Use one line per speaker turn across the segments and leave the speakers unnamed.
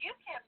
You can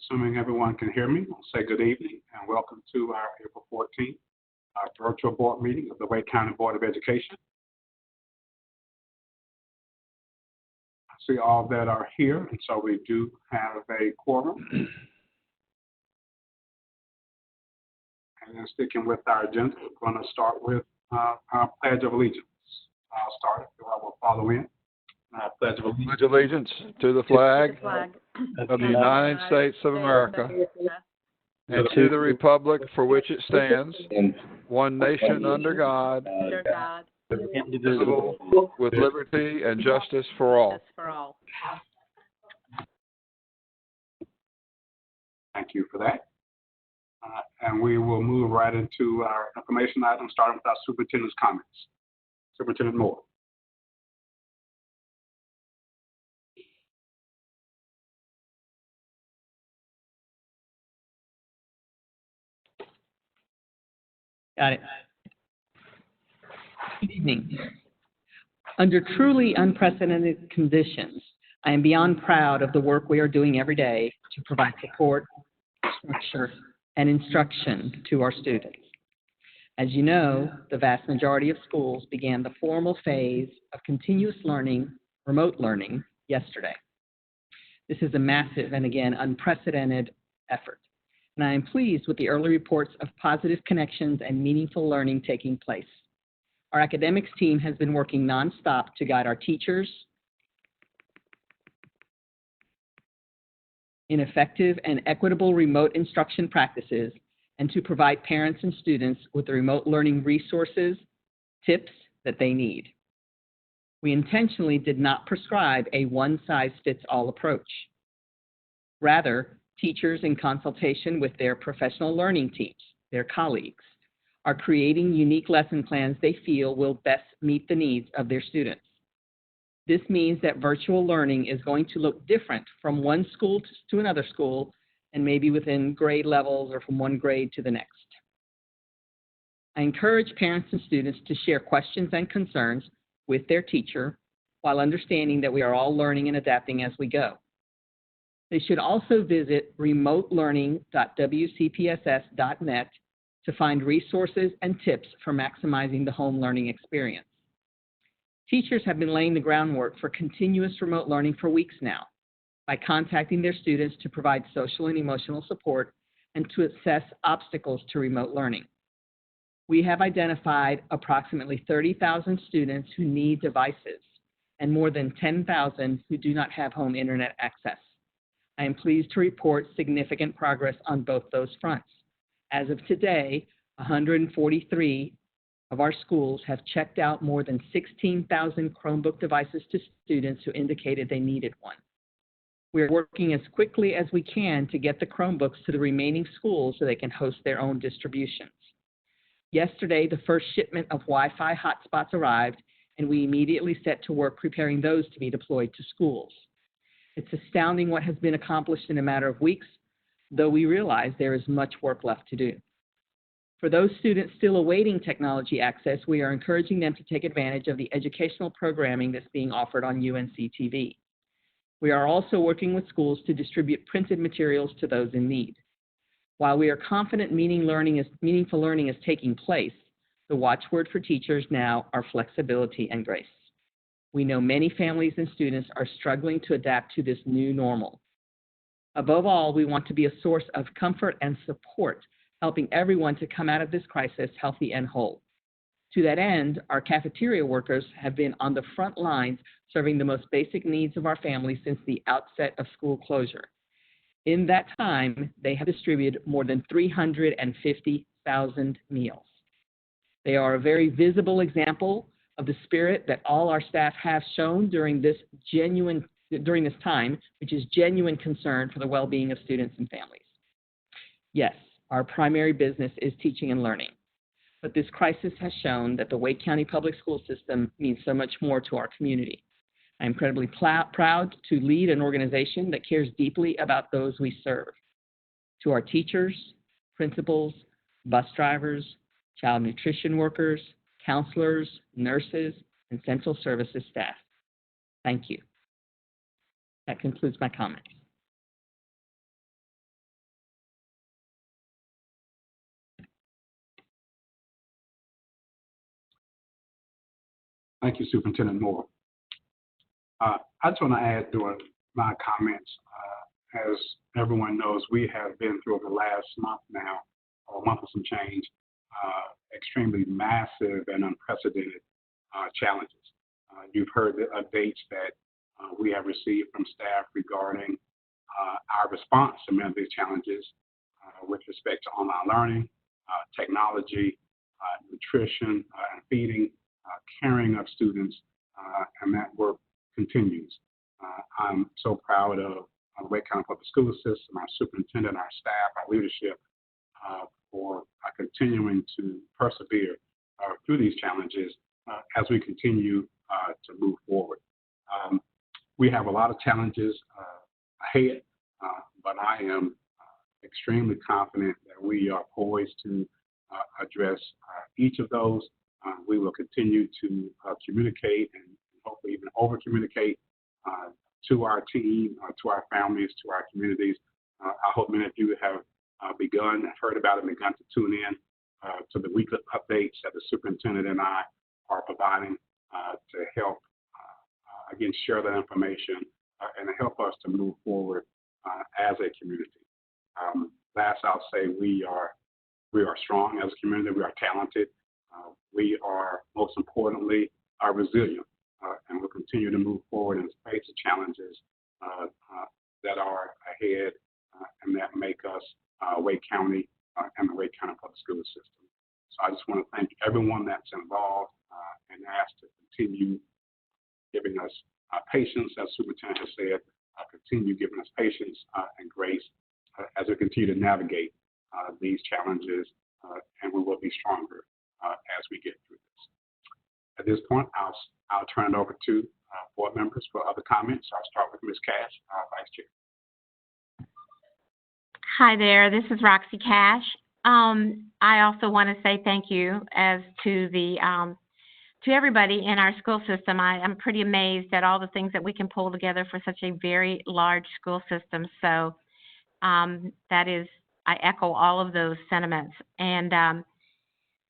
Assuming everyone can hear me, I'll say good evening and welcome to our April 14th virtual board meeting of the Wake County Board of Education. I see all that are here, and so we do have a quorum. And then sticking with our agenda, we're going to start with our Pledge of Allegiance. I'll start it, I will follow in. Pledge of Allegiance.
Pledge allegiance to the flag of the United States of America and to the republic for which it stands, one nation under God, indivisible, with liberty and justice for all.
Thank you for that. And we will move right into our information items, starting with our superintendent's comments. Superintendent Moore.
Got it. Good evening. Under truly unprecedented conditions, I am beyond proud of the work we are doing every day to provide support, structure, and instruction to our students. As you know, the vast majority of schools began the formal phase of continuous learning, remote learning, yesterday. This is a massive and, again, unprecedented effort, and I am pleased with the early reports of positive connections and meaningful learning taking place. Our academics team has been working nonstop to guide our teachers in effective and equitable remote instruction practices and to provide parents and students with the remote learning resources, tips that they need. We intentionally did not prescribe a one-size-fits-all approach. Rather, teachers, in consultation with their professional learning teams, their colleagues, are creating unique lesson plans they feel will best meet the needs of their students. This means that virtual learning is going to look different from one school to another school, and maybe within grade levels or from one grade to the next. I encourage parents and students to share questions and concerns with their teacher while understanding that we are all learning and adapting as we go. They should also visit remotelearning.wcpss.net to find resources and tips for maximizing the home learning experience. Teachers have been laying the groundwork for continuous remote learning for weeks now by contacting their students to provide social and emotional support and to assess obstacles to remote learning. We have identified approximately 30,000 students who need devices and more than 10,000 who do not have home internet access. I am pleased to report significant progress on both those fronts. As of today, 143 of our schools have checked out more than 16,000 Chromebook devices to students who indicated they needed one. We are working as quickly as we can to get the Chromebooks to the remaining schools so they can host their own distributions. Yesterday, the first shipment of Wi-Fi hotspots arrived, and we immediately set to work preparing those to be deployed to schools. It's astounding what has been accomplished in a matter of weeks, though we realize there is much work left to do. For those students still awaiting technology access, we are encouraging them to take advantage of the educational programming that's being offered on UNC TV. We are also working with schools to distribute printed materials to those in need. While we are confident meaningful learning is taking place, the watchword for teachers now are flexibility and grace. We know many families and students are struggling to adapt to this new normal. Above all, we want to be a source of comfort and support, helping everyone to come out of this crisis healthy and whole. To that end, our cafeteria workers have been on the front lines serving the most basic needs of our families since the outset of school closure. In that time, they have distributed more than 350,000 meals. They are a very visible example of the spirit that all our staff have shown during this time, which is genuine concern for the well-being of students and families. Yes, our primary business is teaching and learning, but this crisis has shown that the Wake County Public School System means so much more to our community. I am incredibly proud to lead an organization that cares deeply about those we serve. To our teachers, principals, bus drivers, child nutrition workers, counselors, nurses, and central services staff, thank you. That concludes my comments.
Thank you, Superintendent Moore. I just want to add during my comments, as everyone knows, we have been through the last month now, or a month or some change, extremely massive and unprecedented challenges. You've heard the updates that we have received from staff regarding our response to many of these challenges with respect to online learning, technology, nutrition, and feeding, caring of students, and that work continues. I'm so proud of the Wake County Public School System, our superintendent, our staff, our leadership for continuing to persevere through these challenges as we continue to move forward. We have a lot of challenges ahead, but I am extremely confident that we are poised to address each of those. We will continue to communicate and hopefully even over-communicate to our team, to our families, to our communities. I hope many of you have heard about it, and begun to tune in to the weekly updates that the superintendent and I are providing to help, again, share that information and to help us to move forward as a community. Last, I'll say we are strong as a community. We are talented. We are, most importantly, resilient, and we'll continue to move forward and face the challenges that are ahead and that make us Wake County and the Wake County Public School System. So I just want to thank everyone that's involved and ask to continue giving us patience, as Superintendent has said, continue giving us patience and grace as we continue to navigate these challenges, and we will be stronger as we get through this. At this point, I'll turn it over to board members for other comments. I'll start with Ms. Cash, Vice Chair.
Hi there, this is Roxy Cash. I also want to say thank you as to to everybody in our school system. I'm pretty amazed at all the things that we can pull together for such a very large school system. So I echo all of those sentiments. And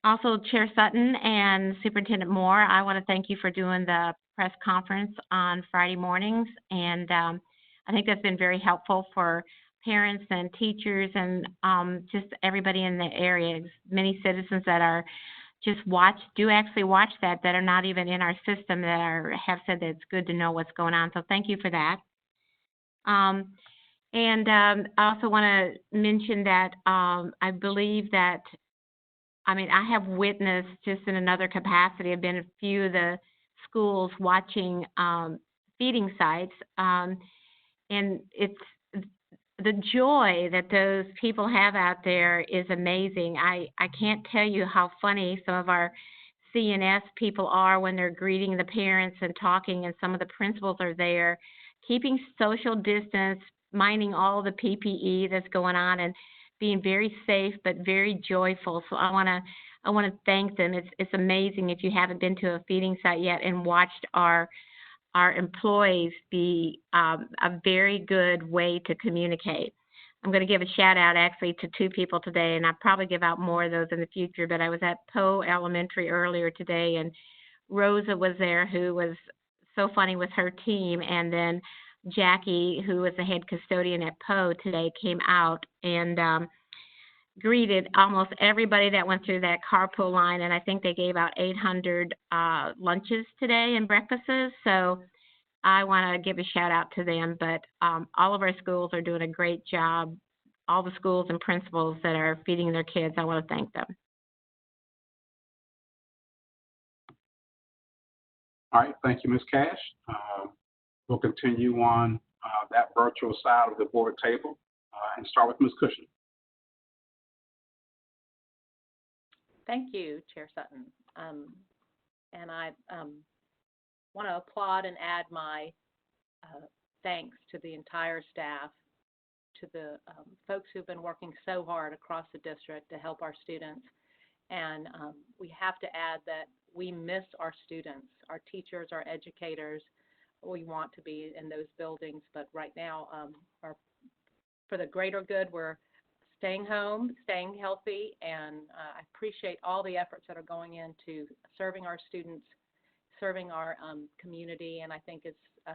also, Chair Sutton and Superintendent Moore, I want to thank you for doing the press conference on Friday mornings. And I think that's been very helpful for parents and teachers and just everybody in the area. Many citizens that are just actually watch that are not even in our system that have said that it's good to know what's going on. So thank you for that. And I also want to mention that I believe that, I have witnessed just in another capacity, I've been a few of the schools watching feeding sites, and it's the joy that those people have out there is amazing. I can't tell you how funny some of our CNS people are when they're greeting the parents and talking, and some of the principals are there, keeping social distance, minding all the PPE that's going on, and being very safe but very joyful. So I want to thank them. It's amazing if you haven't been to a feeding site yet and watched our employees be a very good way to communicate. I'm going to give a shout out actually to two people today, and I'll probably give out more of those in the future, but I was at Poe Elementary earlier today, and Rosa was there, who was so funny with her team, and then Jackie, who was the head custodian at Poe today, came out and greeted almost everybody that went through that carpool line, and I think they gave out 800 lunches today and breakfasts. So I want to give a shout out to them, but all of our schools are doing a great job. All the schools and principals that are feeding their kids, I want to thank them.
All right, thank you, Ms. Cash. We'll continue on that virtual side of the board table and start with Ms. Cushing.
Thank you, Chair Sutton. And I want to applaud and add my thanks to the entire staff, to the folks who've been working so hard across the district to help our students. And we have to add that we miss our students, our teachers, our educators. We want to be in those buildings, but right now, for the greater good, we're staying home, staying healthy, and I appreciate all the efforts that are going into serving our students serving our community. And I think, as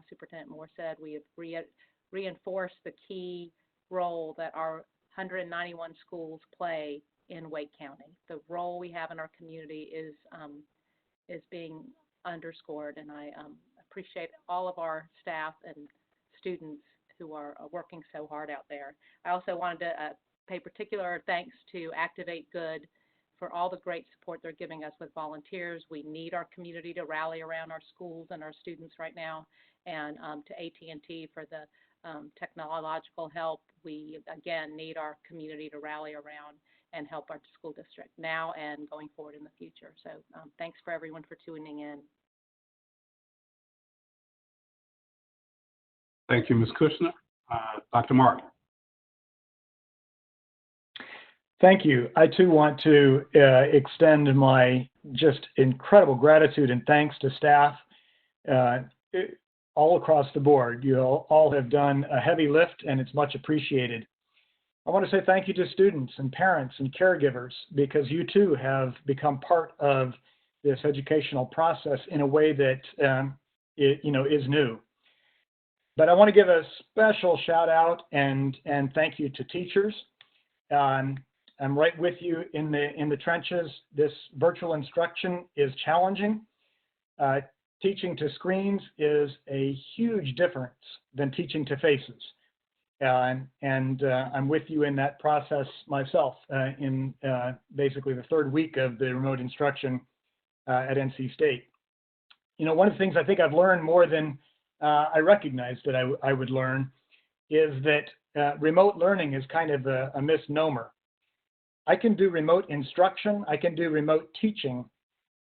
Superintendent Moore said, we have reinforced the key role that our 191 schools play in Wake County. The role we have in our community is being underscored, and I appreciate all of our staff and students who are working so hard out there. I also wanted to pay particular thanks to Activate Good for all the great support they're giving us with volunteers. We need our community to rally around our schools and our students right now, and to AT&T for the technological help. We, again, need our community to rally around and help our school district now and going forward in the future. So thanks for everyone for tuning in.
Thank you, Ms. Kushner. Dr. Martin.
Thank you. I too want to extend my just incredible gratitude and thanks to staff all across the board. You all have done a heavy lift, and it's much appreciated. I want to say thank you to students and parents and caregivers, because you too have become part of this educational process in a way that is new. But I want to give a special shout out and thank you to teachers. I'm right with you in the trenches. This virtual instruction is challenging. Teaching to screens is a huge difference than teaching to faces. And I'm with you in that process myself in basically the third week of the remote instruction at NC State. You know, one of the things I think I've learned more than I recognized that I would learn is that remote learning is kind of a misnomer. I can do remote instruction, I can do remote teaching,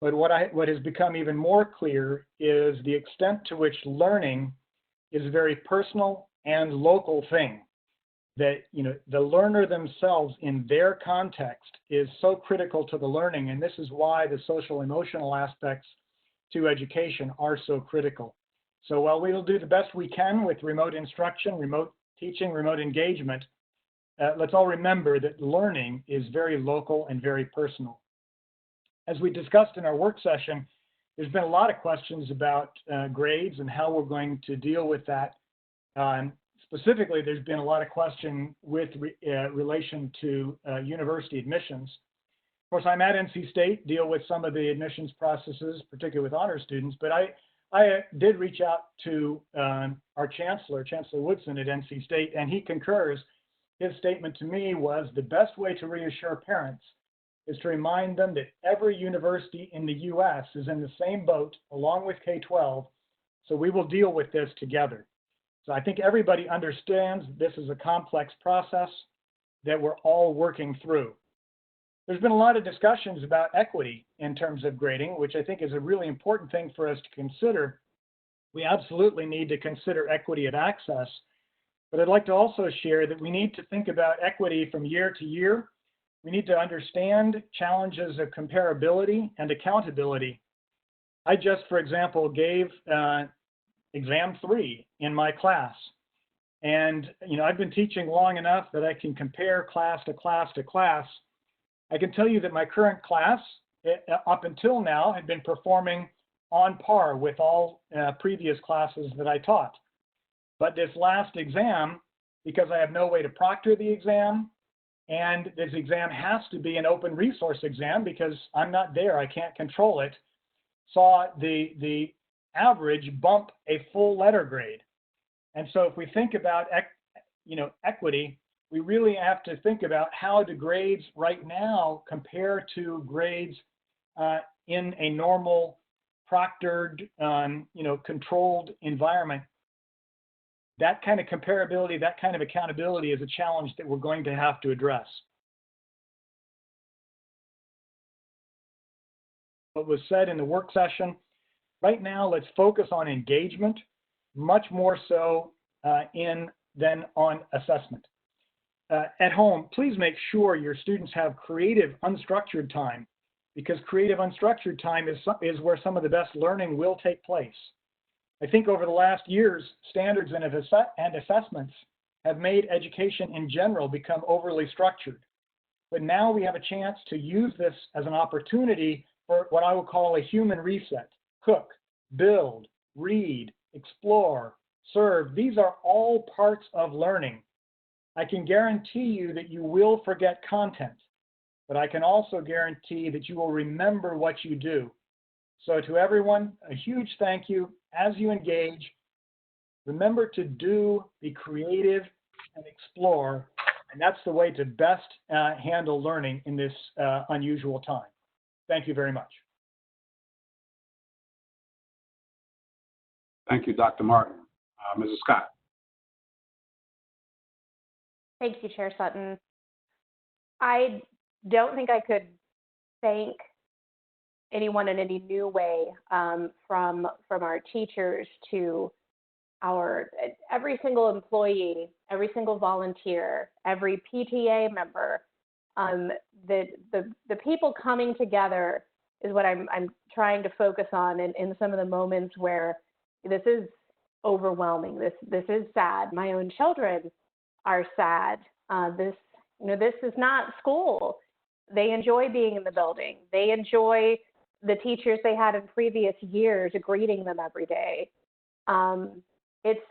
but what has become even more clear is the extent to which learning is a very personal and local thing. That, you know, the learner themselves in their context is so critical to the learning, and this is why the social emotional aspects to education are so critical. So while we will do the best we can with remote instruction, remote teaching, remote engagement, let's all remember that learning is very local and very personal. As we discussed in our work session, there's been a lot of questions about grades and how we're going to deal with that. Specifically, there's been a lot of question with relation to university admissions. Of course, I'm at NC State, deal with some of the admissions processes, particularly with honor students, but I did reach out to our Chancellor Woodson at NC State, and he concurs. His statement to me was the best way to reassure parents is to remind them that every university in the U.S. is in the same boat along with K-12, so we will deal with this together. So I think everybody understands this is a complex process that we're all working through. There's been a lot of discussions about equity in terms of grading, which I think is a really important thing for us to consider. We absolutely need to consider equity of access, but I'd like to also share that we need to think about equity from year to year. We need to understand challenges of comparability and accountability. I just, for example, gave exam 3 in my class. And, you know, I've been teaching long enough that I can compare class to class to class. I can tell you that my current class, up until now, had been performing on par with all previous classes that I taught. But this last exam, because I have no way to proctor the exam, and this exam has to be an open resource exam because I'm not there, I can't control it, saw the average bump a full letter grade. And so if we think about equity, we really have to think about how do grades right now compare to grades in a normal proctored, controlled environment. That kind of comparability, that kind of accountability is a challenge that we're going to have to address. What was said in the work session, right now let's focus on engagement, much more so than on assessment. At home, please make sure your students have creative unstructured time, because creative unstructured time is where some of the best learning will take place. I think over the last years, standards and assessments have made education in general become overly structured. But now we have a chance to use this as an opportunity for what I would call a human reset. Cook, build, read, explore, serve. These are all parts of learning. I can guarantee you that you will forget content, but I can also guarantee that you will remember what you do. So to everyone, a huge thank you. As you engage, remember to do, be creative, and explore. And that's the way to best handle learning in this unusual time. Thank you very much.
Thank you, Dr. Martin. Mrs. Scott.
Thank you, Chair Sutton. I don't think I could thank anyone in any new way, from our teachers to every single employee, every single volunteer, every PTA member. The people coming together is what I'm trying to focus on in some of the moments where this is overwhelming. This is sad. My own children are sad. This is not school. They enjoy being in the building. They enjoy the teachers they had in previous years greeting them every day. It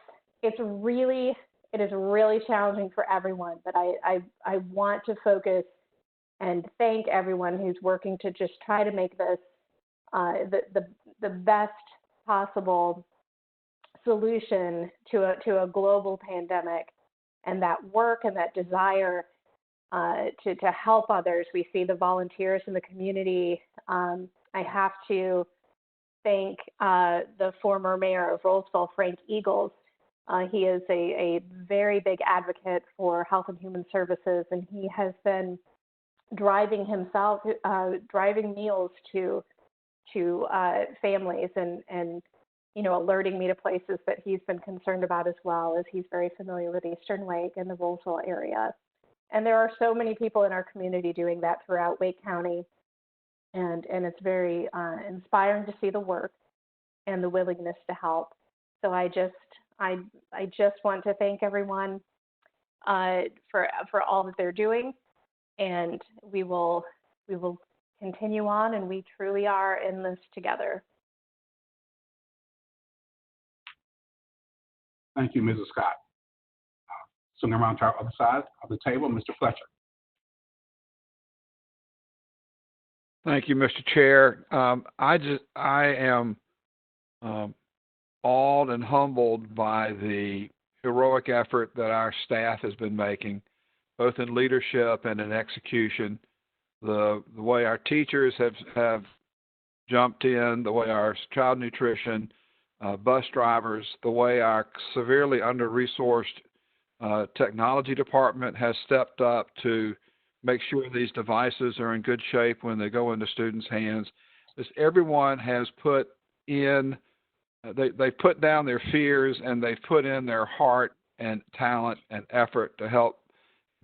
is really challenging for everyone, but I want to focus and thank everyone who's working to just try to make this the best possible solution to a global pandemic, and that work and that desire to help others. We see the volunteers in the community. I have to thank the former mayor of Rolesville, Frank Eagles. He is a very big advocate for Health and Human Services, and he has been driving meals to families and alerting me to places that he's been concerned about as well, as he's very familiar with Eastern Lake and the Rolesville area. And there are so many people in our community doing that throughout Wake County. And it's very inspiring to see the work and the willingness to help. So I just want to thank everyone for all that they're doing, and we will continue on, and we truly are in this together.
Thank you, Mrs. Scott. Swing around to our other side of the table, Mr. Fletcher.
Thank you, Mr. Chair. I am awed and humbled by the heroic effort that our staff has been making, both in leadership and in execution. The way our teachers have jumped in, the way our child nutrition, bus drivers, the way our severely under-resourced technology department has stepped up to make sure these devices are in good shape when they go into students' hands. Everyone has put in, they put down their fears, and they've put in their heart and talent and effort to help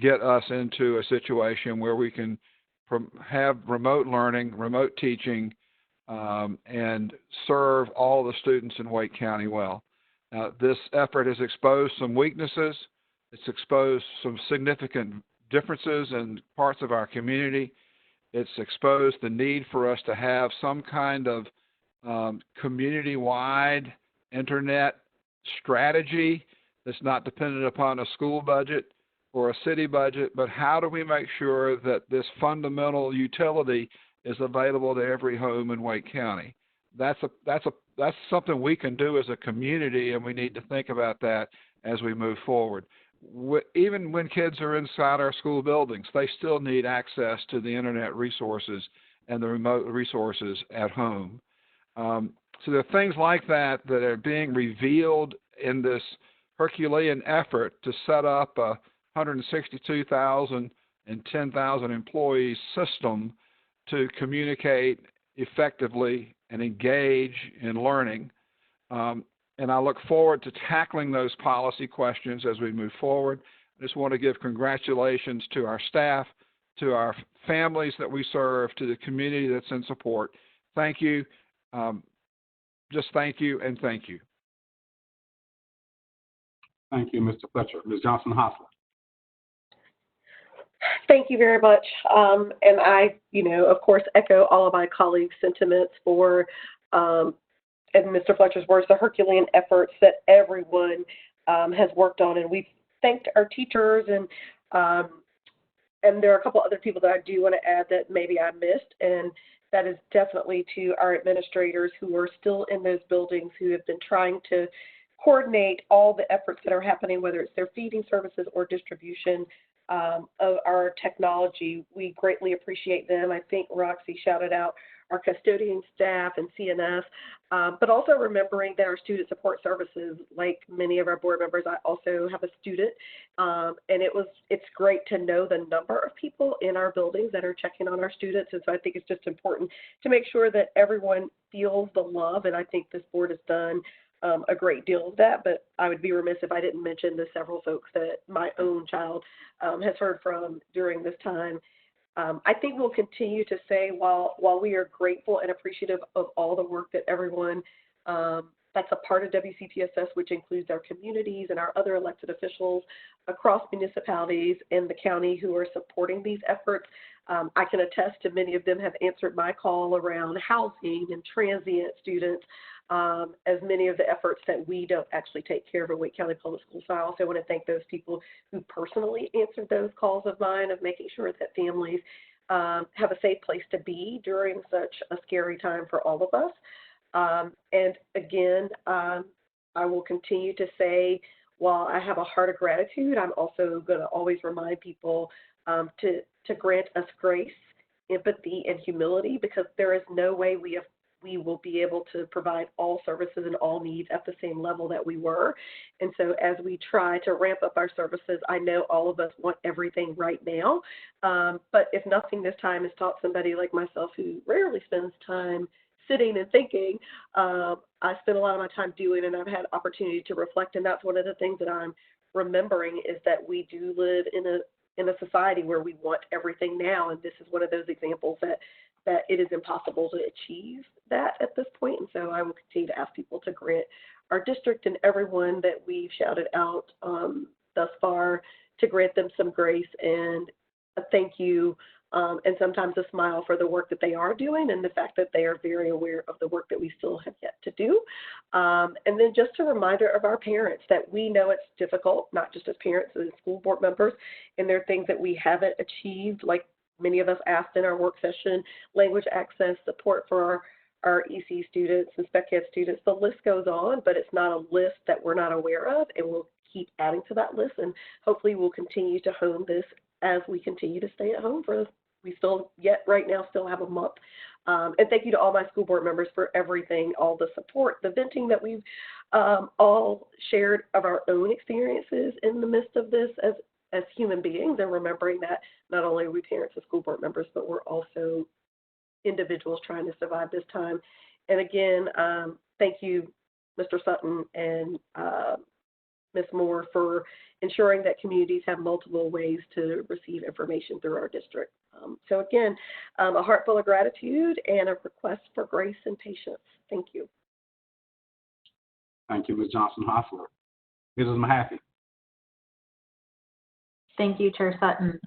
get us into a situation where we can have remote learning, remote teaching, and serve all the students in Wake County well. This effort has exposed some weaknesses. It's exposed some significant differences in parts of our community. It's exposed the need for us to have some kind of community-wide internet strategy that's not dependent upon a school budget or a city budget, but how do we make sure that this fundamental utility is available to every home in Wake County? That's something we can do as a community, and we need to think about that as we move forward. Even when kids are inside our school buildings, they still need access to the internet resources and the remote resources at home. So there are things like that that are being revealed in this Herculean effort to set up a 162,000 and 10,000 employee system to communicate effectively and engage in learning. And I look forward to tackling those policy questions as we move forward. I just want to give congratulations to our staff, to our families that we serve, to the community that's in support. Thank you. Just thank you and thank you.
Thank you, Mr. Fletcher. Ms. Johnson-Hostler.
Thank you very much. And I, of course, echo all of my colleagues' sentiments for in Mr. Fletcher's words, the Herculean efforts that everyone has worked on. And we've thanked our teachers, and there are a couple other people that I do want to add that maybe I missed, and that is definitely to our administrators who are still in those buildings, who have been trying to coordinate all the efforts that are happening, whether it's their feeding services or distribution of our technology. We greatly appreciate them. I think Roxy shouted out our custodian staff and CNS, but also remembering that our student support services, like many of our board members, I also have a student, and it's great to know the number of people in our buildings that are checking on our students, and so I think it's just important to make sure that everyone feels the love, and I think this board has done a great deal of that, but I would be remiss if I didn't mention the several folks that my own child has heard from during this time. I think we'll continue to say, while we are grateful and appreciative of all the work that everyone that's a part of WCTSS, which includes our communities and our other elected officials across municipalities and the county who are supporting these efforts. I can attest to many of them have answered my call around housing and transient students, as many of the efforts that we don't actually take care of at Wake County Public Schools. So I also want to thank those people who personally answered those calls of mine of making sure that families have a safe place to be during such a scary time for all of us. And again, I will continue to say, while I have a heart of gratitude, I'm also going to always remind people to grant us grace, empathy, and humility, because there is no way we will be able to provide all services and all needs at the same level that we were. And so as we try to ramp up our services, I know all of us want everything right now. But if nothing this time has taught somebody like myself who rarely spends time sitting and thinking, I spend a lot of my time doing, and I've had opportunity to reflect. And that's one of the things that I'm remembering, is that we do live in a society where we want everything now. And this is one of those examples that it is impossible to achieve that at this point. And so I will continue to ask people to grant our district and everyone that we've shouted out thus far, to grant them some grace and a thank you, and sometimes a smile for the work that they are doing, and the fact that they are very aware of the work that we still have yet to do. And then just a reminder of our parents that we know it's difficult, not just as parents, but as school board members, and there are things that we haven't achieved, like many of us asked in our work session, language access, support for our EC students and spec ed students. The list goes on, but it's not a list that we're not aware of, and we'll keep adding to that list, and hopefully we'll continue to hone this as we continue to stay at home we still right now have a month. And thank you to all my school board members for everything, all the support, the venting that we've all shared of our own experiences in the midst of this as human beings, and remembering that not only are we parents and school board members, but we're also individuals trying to survive this time. And again, thank you, Mr. Sutton and Ms. Moore, for ensuring that communities have multiple ways to receive information through our district. So again, a heart full of gratitude and a request for grace and patience. Thank you.
Thank you, Ms. Johnson-Hoffler. Mrs. Mahaffey.
Thank you, Chair Sutton.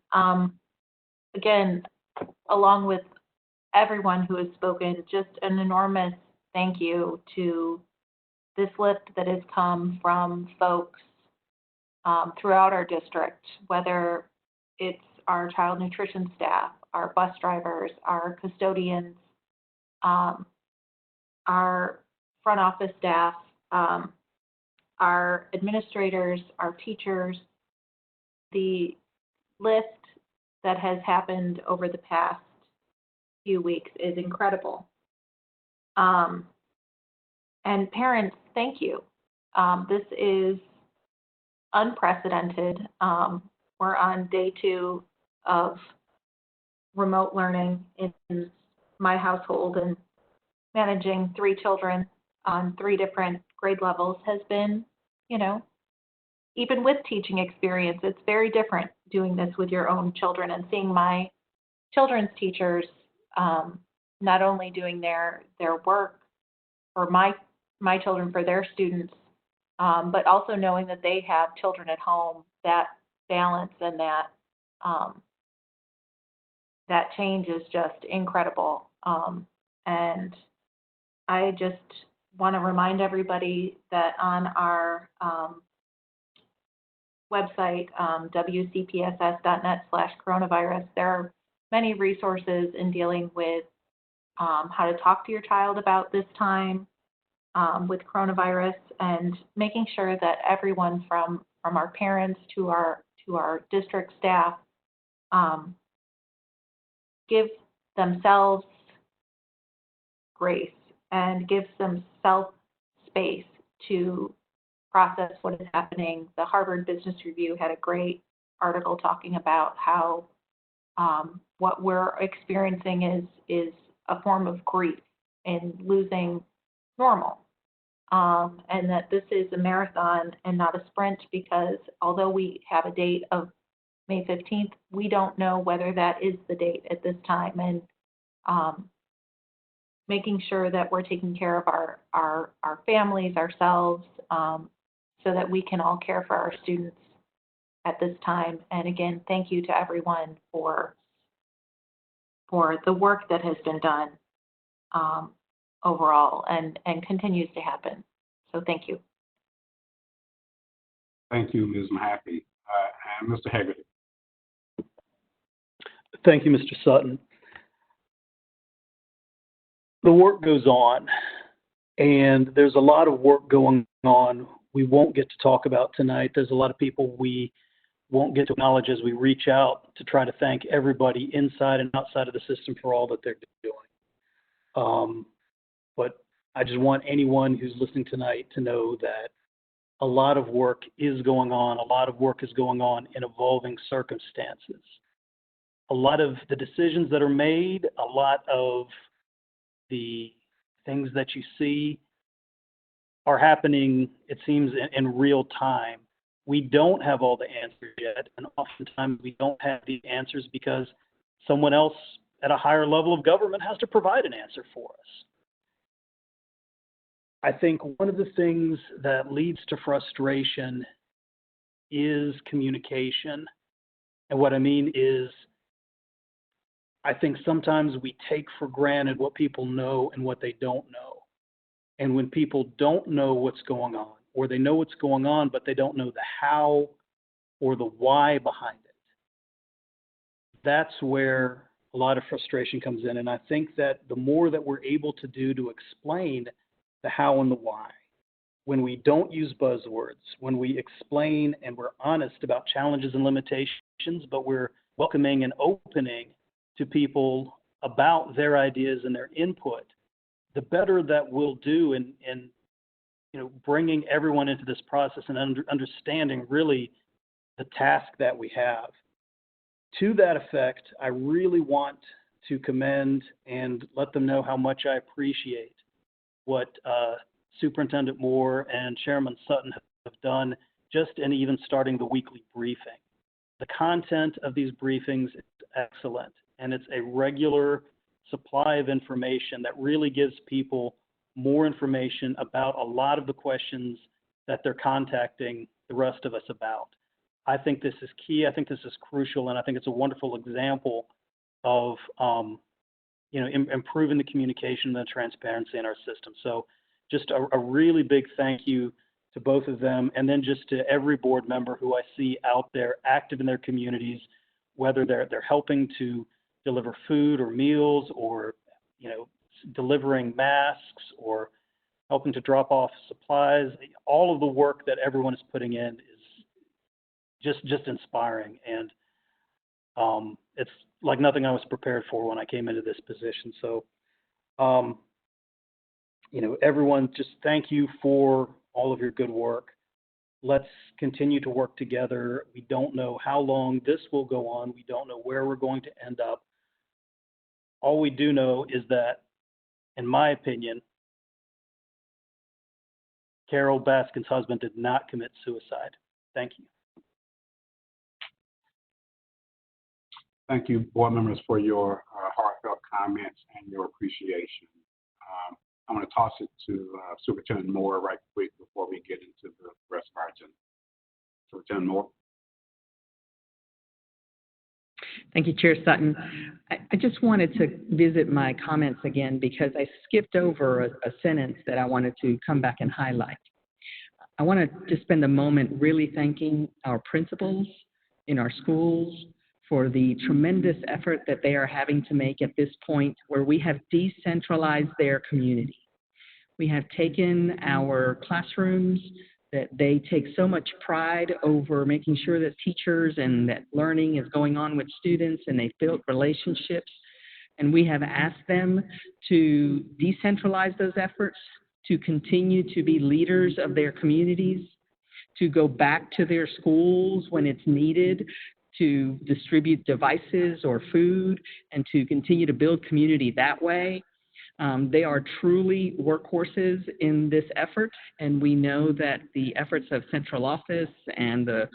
Again, along with everyone who has spoken, just an enormous thank you to this lift that has come from folks throughout our district, whether it's our child nutrition staff, our bus drivers, our custodians, our front office staff, our administrators, our teachers. The lift that has happened over the past few weeks is incredible. And parents, thank you. This is unprecedented. We're on day 2 of remote learning in my household, and managing 3 children on 3 different grade levels has been, even with teaching experience, it's very different doing this with your own children and seeing my children's teachers not only doing their work for my children, for their students, but also knowing that they have children at home. That balance and that change is just incredible. And I just want to remind everybody that on our website, wcpss.net/coronavirus, there are many resources in dealing with how to talk to your child about this time with coronavirus, and making sure that everyone from our parents to our district staff give themselves grace and gives themselves space to process what is happening. The Harvard Business Review had a great article talking about how what we're experiencing is a form of grief in losing normal. And that this is a marathon and not a sprint, because although we have a date of May 15th, we don't know whether that is the date at this time. And making sure that we're taking care of our families, ourselves, so that we can all care for our students at this time. And again, thank you to everyone for the work that has been done overall and continues to happen. So thank you.
Thank you, Ms. Mahaffey. And Mr. Hagerty.
Thank you, Mr. Sutton. The work goes on, and there's a lot of work going on we won't get to talk about tonight. There's a lot of people we won't get to acknowledge as we reach out to try to thank everybody inside and outside of the system for all that they're doing. But I just want anyone who's listening tonight to know that a lot of work is going on. A lot of work is going on in evolving circumstances. A lot of the decisions that are made, a lot of the things that you see are happening, it seems, in real time. We don't have all the answers yet, and oftentimes we don't have the answers because someone else at a higher level of government has to provide an answer for us. I think one of the things that leads to frustration is communication. And what I mean is, I think sometimes we take for granted what people know and what they don't know. And when people don't know what's going on, or they know what's going on, but they don't know the how or the why behind it, that's where a lot of frustration comes in. And I think that the more that we're able to do to explain the how and the why, when we don't use buzzwords, when we explain and we're honest about challenges and limitations, but we're welcoming and opening to people about their ideas and their input, the better that we'll do in bringing everyone into this process and understanding really the task that we have. To that effect, I really want to commend and let them know how much I appreciate what Superintendent Moore and Chairman Sutton have done just in even starting the weekly briefing. The content of these briefings is excellent, and it's a regular supply of information that really gives people more information about a lot of the questions that they're contacting the rest of us about. I think this is key. I think this is crucial, and I think it's a wonderful example of improving the communication and the transparency in our system. So just a really big thank you to both of them, and then just to every board member who I see out there active in their communities, whether they're helping to deliver food or meals, or delivering masks, or helping to drop off supplies. All of the work that everyone is putting in is just inspiring, and it's like nothing I was prepared for when I came into this position. So, everyone, just thank you for all of your good work. Let's continue to work together. We don't know how long this will go on. We don't know where we're going to end up. All we do know is that, in my opinion, Carol Baskin's husband did not commit suicide. Thank you.
Thank you, board members, for your heartfelt comments and your appreciation. I'm going to toss it to Superintendent Moore right quick before we get into the rest of our agenda. Superintendent Moore.
Thank you, Chair Sutton. I just wanted to visit my comments again because I skipped over a sentence that I wanted to come back and highlight. I want to just spend a moment really thanking our principals in our schools for the tremendous effort that they are having to make at this point where we have decentralized their community. We have taken our classrooms that they take so much pride over making sure that teachers and that learning is going on with students, and they've built relationships. And we have asked them to decentralize those efforts, to continue to be leaders of their communities, to go back to their schools when it's needed, to distribute devices or food, and to continue to build community that way. They are truly workhorses in this effort, and we know that the efforts of central office and the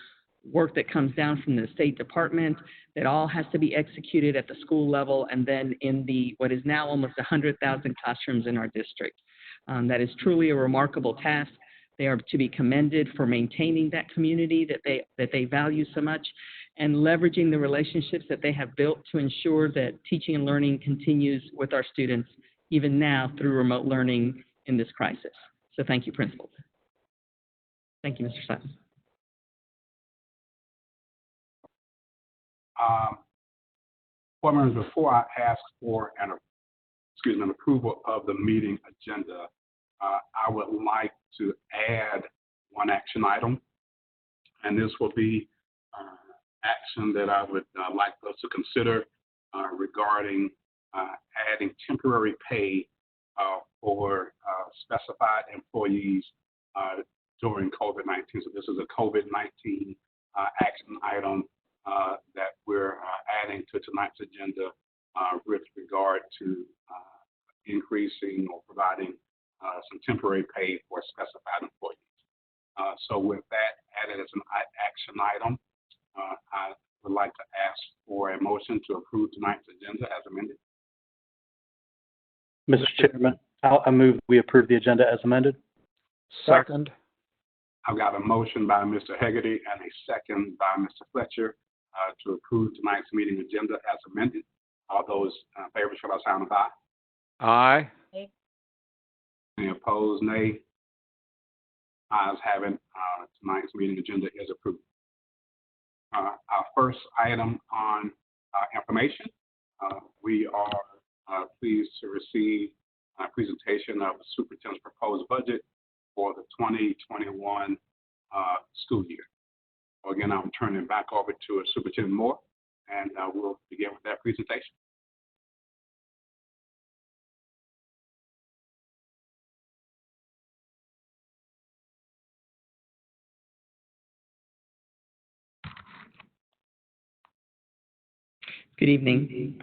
work that comes down from the State Department, that all has to be executed at the school level and then in the what is now almost 100,000 classrooms in our district. That is truly a remarkable task. They are to be commended for maintaining that community that they value so much and leveraging the relationships that they have built to ensure that teaching and learning continues with our students even now through remote learning in this crisis. So thank you, principals. Thank you, Mr. Sutton.
Board members, before I ask for an approval of the meeting agenda, I would like to add one action item, and this will be action that I would like us to consider regarding adding temporary pay for specified employees during COVID-19. So this is a COVID-19 action item that we're adding to tonight's agenda with regard to increasing or providing some temporary pay for specified employees. So with that added as an action item, I would like to ask for a motion to approve tonight's agenda as amended.
Mr. Chairman, I move we approve the agenda as amended.
Second.
I've got a motion by Mr. Hegarty and a second by Mr. Fletcher to approve tonight's meeting agenda as amended. All those in favor, show by sign of aye.
Aye.
Any opposed, nay. Ayes have it. Tonight's meeting agenda is approved. Our first item on information, we are pleased to receive a presentation of the superintendent's proposed budget for the 2021 school year. So again, I'm turning it back over to Superintendent Moore, and we'll begin with that presentation.
Good evening.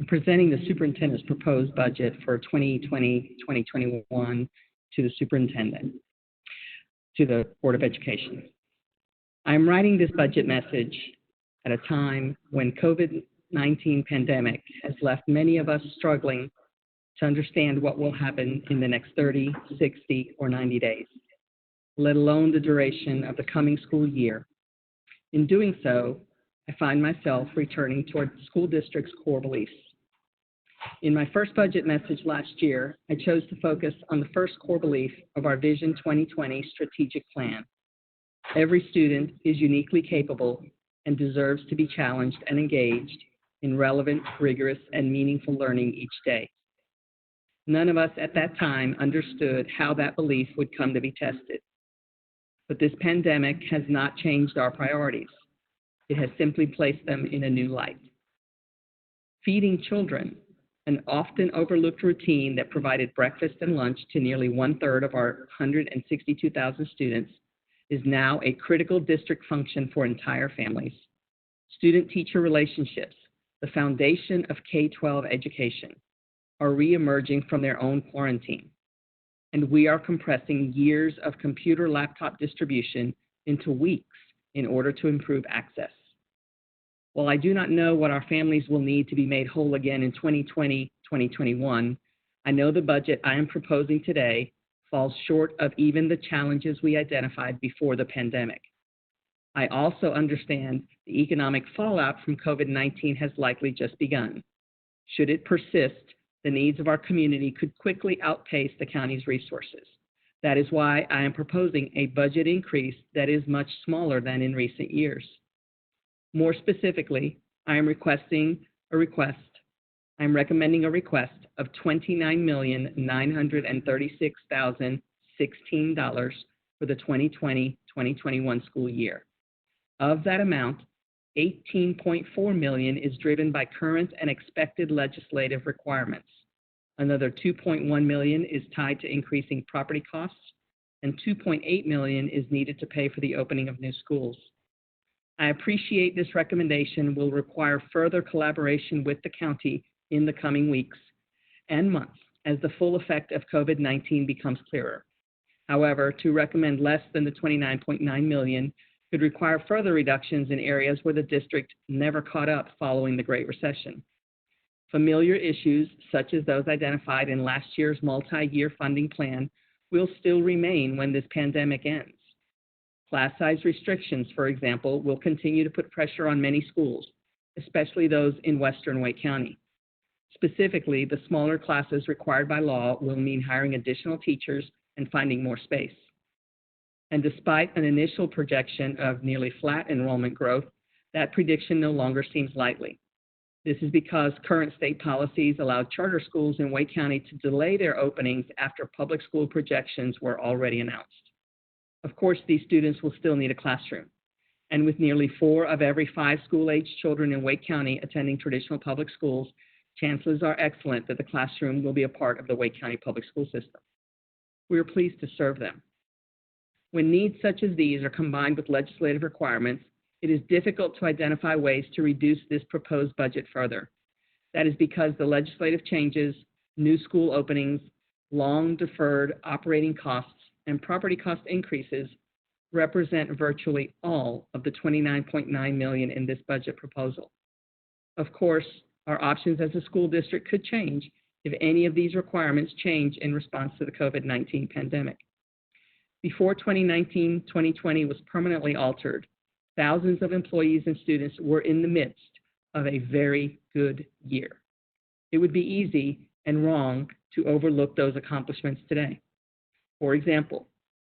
I'm presenting the superintendent's proposed budget for 2020-2021 to the superintendent, to the Board of Education. I'm writing this budget message at a time when COVID-19 pandemic has left many of us struggling to understand what will happen in the next 30, 60, or 90 days, let alone the duration of the coming school year. In doing so, I find myself returning toward the school district's core beliefs. In my first budget message last year, I chose to focus on the first core belief of our Vision 2020 strategic plan. Every student is uniquely capable and deserves to be challenged and engaged in relevant, rigorous, and meaningful learning each day. None of us at that time understood how that belief would come to be tested. But this pandemic has not changed our priorities. It has simply placed them in a new light. Feeding children, an often overlooked routine that provided breakfast and lunch to nearly 1/3 of our 162,000 students, is now a critical district function for entire families. Student-teacher relationships, the foundation of K-12 education, are re-emerging from their own quarantine, and we are compressing years of computer laptop distribution into weeks in order to improve access. While I do not know what our families will need to be made whole again in 2020-2021, I know the budget I am proposing today falls short of even the challenges we identified before the pandemic. I also understand the economic fallout from COVID-19 has likely just begun. Should it persist, the needs of our community could quickly outpace the county's resources. That is why I am proposing a budget increase that is much smaller than in recent years. More specifically, I am recommending a request of $29,936,016 for the 2020-2021 school year. Of that amount, $18.4 million is driven by current and expected legislative requirements. Another $2.1 million is tied to increasing property costs, and $2.8 million is needed to pay for the opening of new schools. I appreciate this recommendation will require further collaboration with the county in the coming weeks and months as the full effect of COVID-19 becomes clearer. However, to recommend less than the $29.9 million could require further reductions in areas where the district never caught up following the Great Recession. Familiar issues, such as those identified in last year's multi-year funding plan, will still remain when this pandemic ends. Class size restrictions, for example, will continue to put pressure on many schools, especially those in western Wake County. Specifically, the smaller classes required by law will mean hiring additional teachers and finding more space. And despite an initial projection of nearly flat enrollment growth, that prediction no longer seems likely. This is because current state policies allow charter schools in Wake County to delay their openings after public school projections were already announced. Of course, these students will still need a classroom. And with nearly 4 of every 5 school-aged children in Wake County attending traditional public schools, chances are excellent that the classroom will be a part of the Wake County public school system. We are pleased to serve them. When needs such as these are combined with legislative requirements, it is difficult to identify ways to reduce this proposed budget further. That is because the legislative changes, new school openings, long deferred operating costs, and property cost increases represent virtually all of the $29.9 million in this budget proposal. Of course, our options as a school district could change if any of these requirements change in response to the COVID-19 pandemic. Before 2019-2020 was permanently altered, thousands of employees and students were in the midst of a very good year. It would be easy and wrong to overlook those accomplishments today. For example,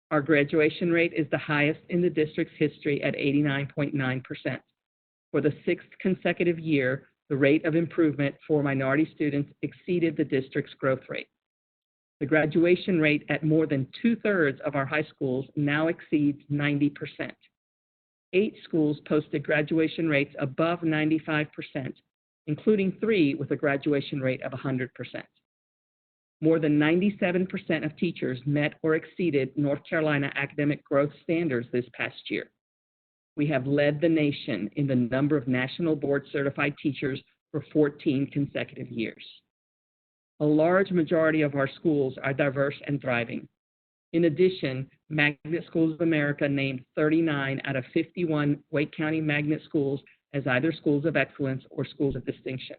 our graduation rate is the highest in the district's history at 89.9%. For the 6th consecutive year, the rate of improvement for minority students exceeded the district's growth rate. The graduation rate at more than 2/3 of our high schools now exceeds 90%. 8 schools posted graduation rates above 95%, including 3 with a graduation rate of 100%. More than 97% of teachers met or exceeded North Carolina academic growth standards this past year. We have led the nation in the number of national board-certified teachers for 14 consecutive years. A large majority of our schools are diverse and thriving. In addition, Magnet Schools of America named 39 out of 51 Wake County Magnet schools as either schools of excellence or schools of distinction.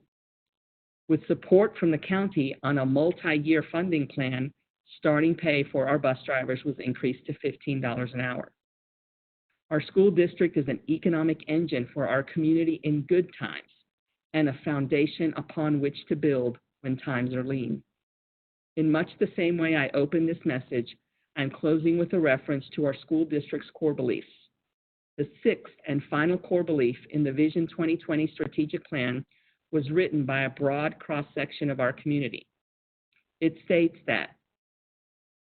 With support from the county on a multi-year funding plan, starting pay for our bus drivers was increased to $15 an hour. Our school district is an economic engine for our community in good times and a foundation upon which to build when times are lean. In much the same way I opened this message, I'm closing with a reference to our school district's core beliefs. The 6th and final core belief in the Vision 2020 strategic plan was written by a broad cross-section of our community. It states that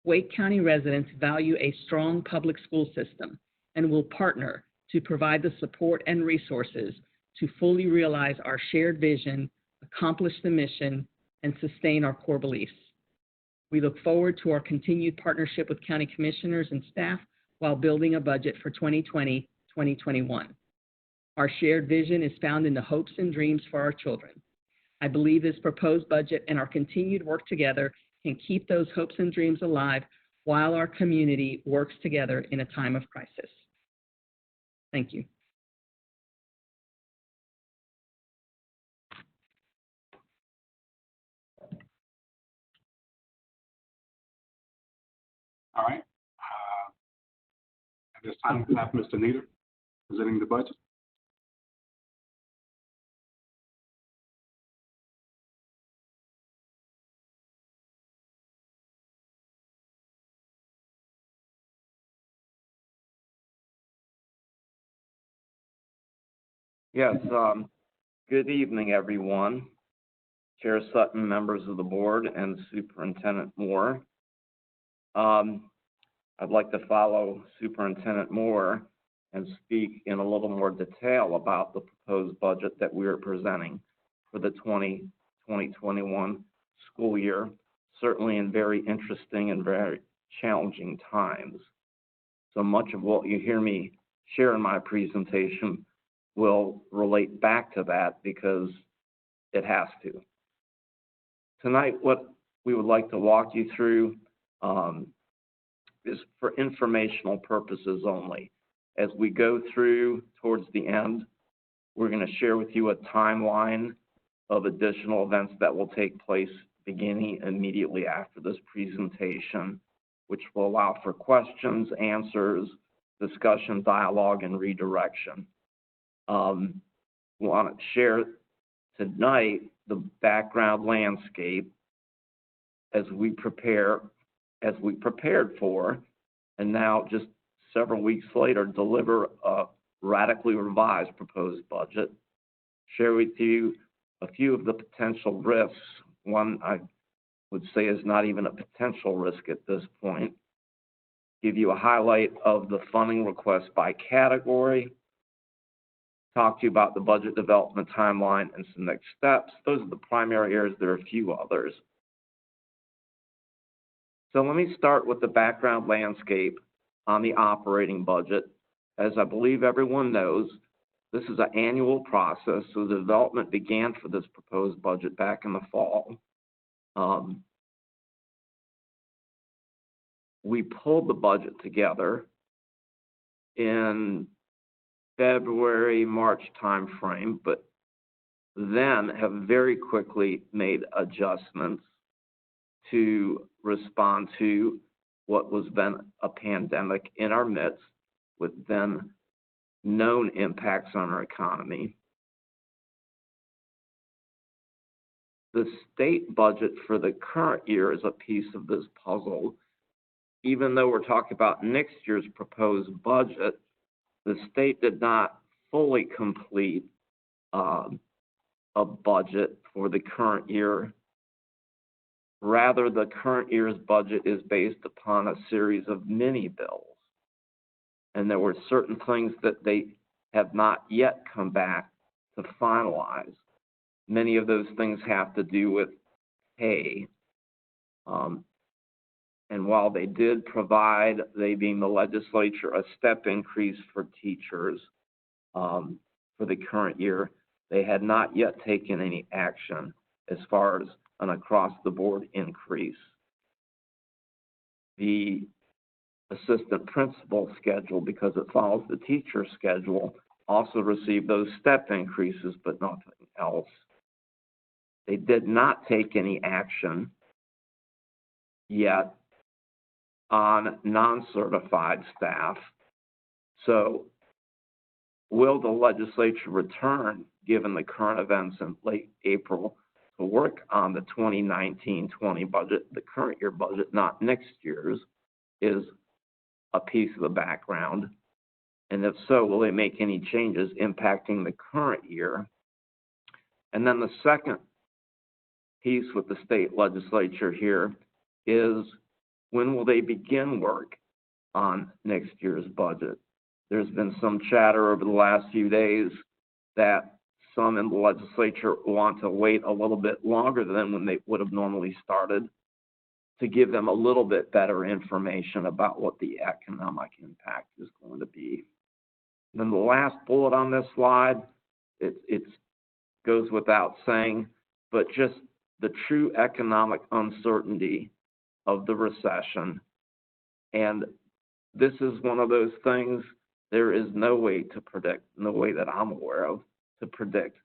Wake County residents value a strong public school system and will partner to provide the support and resources to fully realize our shared vision, accomplish the mission, and sustain our core beliefs. We look forward to our continued partnership with county commissioners and staff while building a budget for 2020-2021. Our shared vision is found in the hopes and dreams for our children. I believe this proposed budget and our continued work together can keep those hopes and dreams alive while our community works together in a time of crisis. Thank you.
All right. At this time, we have Mr. Nieder presenting the budget.
Yes, good evening, everyone. Chair Sutton, members of the board, and Superintendent Moore. I'd like to follow Superintendent Moore and speak in a little more detail about the proposed budget that we are presenting for the 2020-21 school year, certainly in very interesting and very challenging times. So much of what you hear me share in my presentation will relate back to that because it has to. Tonight, what we would like to walk you through is for informational purposes only. As we go through towards the end, we're going to share with you a timeline of additional events that will take place beginning immediately after this presentation, which will allow for questions, answers, discussion, dialogue, and redirection. We want to share tonight the background landscape as we prepared for, and now just several weeks later, deliver a radically revised proposed budget. Share with you a few of the potential risks. One I would say is not even a potential risk at this point. Give you a highlight of the funding request by category. Talk to you about the budget development timeline and some next steps. Those are the primary areas. There are a few others. So let me start with the background landscape on the operating budget. As I believe everyone knows, this is an annual process, so the development began for this proposed budget back in the fall. We pulled the budget together in February, March timeframe, but then have very quickly made adjustments to respond to what was then a pandemic in our midst, with then known impacts on our economy. The state budget for the current year is a piece of this puzzle. Even though we're talking about next year's proposed budget, the state did not fully complete a budget for the current year. Rather, the current year's budget is based upon a series of mini bills. And there were certain things that they have not yet come back to finalize. Many of those things have to do with pay. And while they did provide, they being the legislature, a step increase for teachers for the current year, they had not yet taken any action as far as an across-the-board increase. The assistant principal schedule, because it follows the teacher schedule, also received those step increases, but nothing else. They did not take any action yet on non-certified staff. So will the legislature return, given the current events in late April, to work on the 2019-20 budget, the current year budget, not next year's, is a piece of the background. And if so, will they make any changes impacting the current year? And then the second piece with the state legislature here is, when will they begin work on next year's budget? There's been some chatter over the last few days that some in the legislature want to wait a little bit longer than when they would have normally started to give them a little bit better information about what the economic impact is going to be. And then the last bullet on this slide, it goes without saying, but just the true economic uncertainty of the recession. And this is one of those things there is no way to predict, no way that I'm aware of, to predict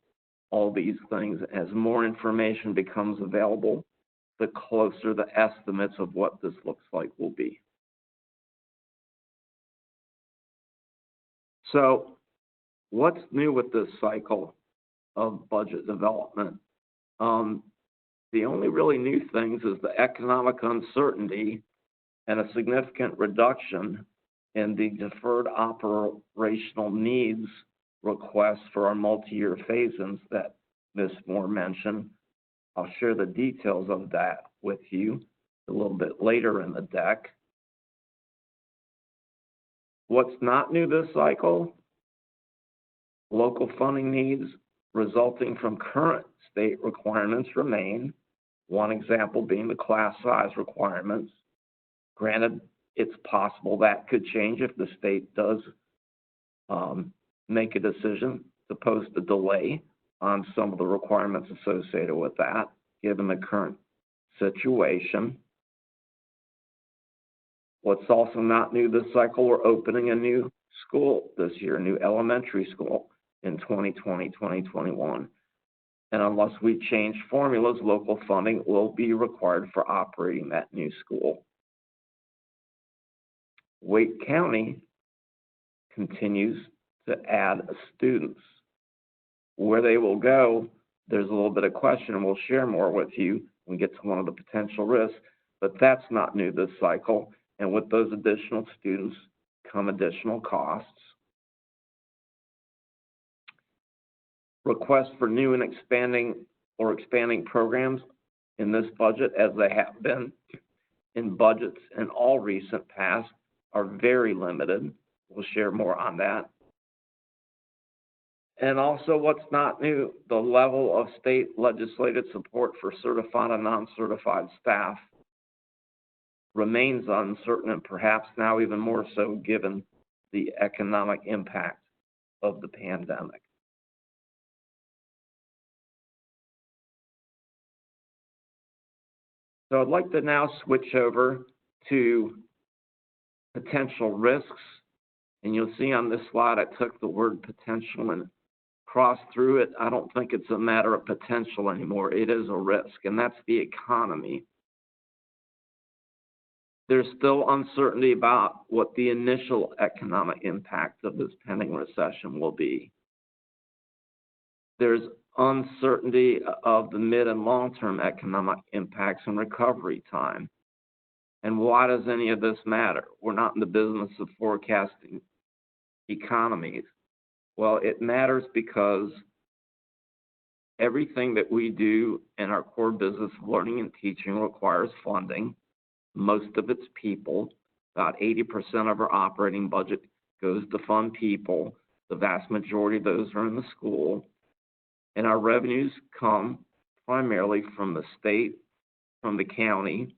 all these things. As more information becomes available, the closer the estimates of what this looks like will be. So what's new with this cycle of budget development? The only really new things is the economic uncertainty and a significant reduction in the deferred operational needs requests for our multi-year phase-ins that Ms. Moore mentioned. I'll share the details of that with you a little bit later in the deck. What's not new this cycle? Local funding needs resulting from current state requirements remain. One example being the class size requirements. Granted, it's possible that could change if the state does make a decision to post a delay on some of the requirements associated with that, given the current situation. What's also not new this cycle, we're opening a new school this year, a new elementary school in 2020, 2021. And unless we change formulas, local funding will be required for operating that new school. Wake County continues to add students. Where they will go, there's a little bit of question, and we'll share more with you when we get to one of the potential risks, but that's not new this cycle. And with those additional students come additional costs. Requests for new and expanding programs in this budget, as they have been in budgets in all recent past, are very limited. We'll share more on that. And also, what's not new, the level of state legislative support for certified and non-certified staff remains uncertain, and perhaps now even more so given the economic impact of the pandemic. So I'd like to now switch over to potential risks. And you'll see on this slide, I took the word potential and crossed through it. I don't think it's a matter of potential anymore. It is a risk, and that's the economy. There's still uncertainty about what the initial economic impact of this pending recession will be. There's uncertainty of the mid and long-term economic impacts and recovery time. And why does any of this matter? We're not in the business of forecasting economies. Well, it matters because everything that we do in our core business of learning and teaching requires funding. Most of it's people. About 80% of our operating budget goes to fund people. The vast majority of those are in the school. And our revenues come primarily from the state, from the county,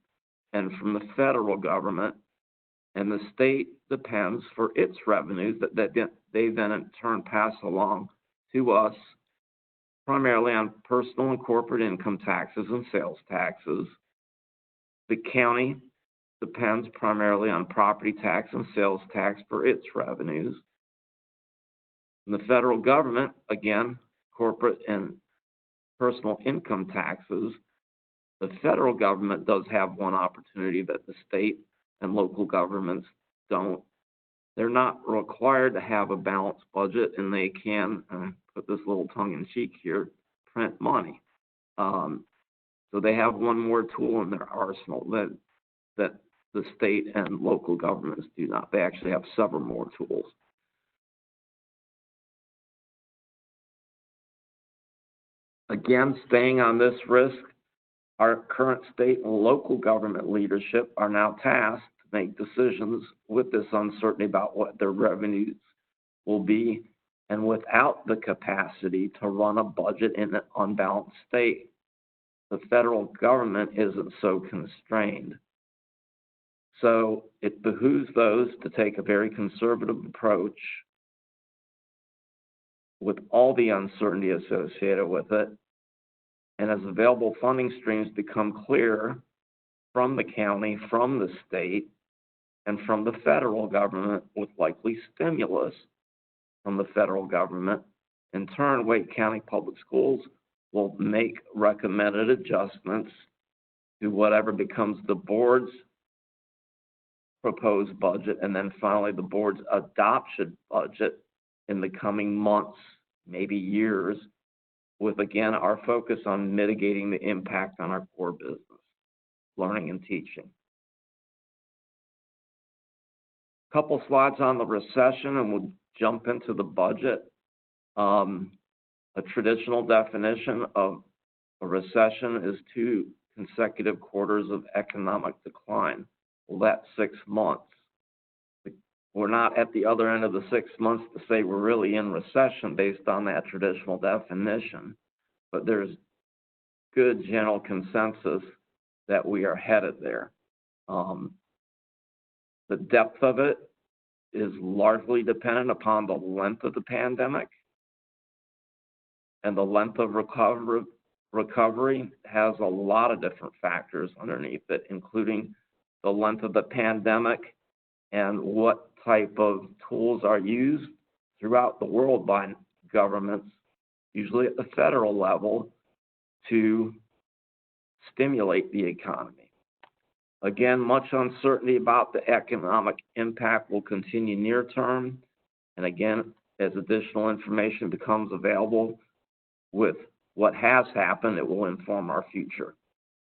and from the federal government. And the state depends for its revenues that they then in turn pass along to us, primarily on personal and corporate income taxes and sales taxes. The county depends primarily on property tax and sales tax for its revenues. And the federal government, again, corporate and personal income taxes. The federal government does have one opportunity that the state and local governments don't. They're not required to have a balanced budget, and they can, put this little tongue-in-cheek here, print money. So they have one more tool in their arsenal that the state and local governments do not. They actually have several more tools. Again, staying on this risk, our current state and local government leadership are now tasked to make decisions with this uncertainty about what their revenues will be, and without the capacity to run a budget in an unbalanced state. The federal government isn't so constrained. So it behooves those to take a very conservative approach with all the uncertainty associated with it. And as available funding streams become clear from the county, from the state, and from the federal government, with likely stimulus from the federal government, in turn, Wake County Public Schools will make recommended adjustments to whatever becomes the board's proposed budget, and then finally the board's adoption budget in the coming months, maybe years, with, again, our focus on mitigating the impact on our core business, learning and teaching. Couple slides on the recession, and we'll jump into the budget. A traditional definition of a recession is 2 consecutive quarters of economic decline. Well, that's 6 months. We're not at the other end of the 6 months to say we're really in recession based on that traditional definition, but there's good general consensus that we are headed there. The depth of it is largely dependent upon the length of the pandemic, and the length of recovery has a lot of different factors underneath it, including the length of the pandemic and what type of tools are used throughout the world by governments, usually at the federal level, to stimulate the economy. Again, much uncertainty about the economic impact will continue near term. And again, as additional information becomes available with what has happened, it will inform our future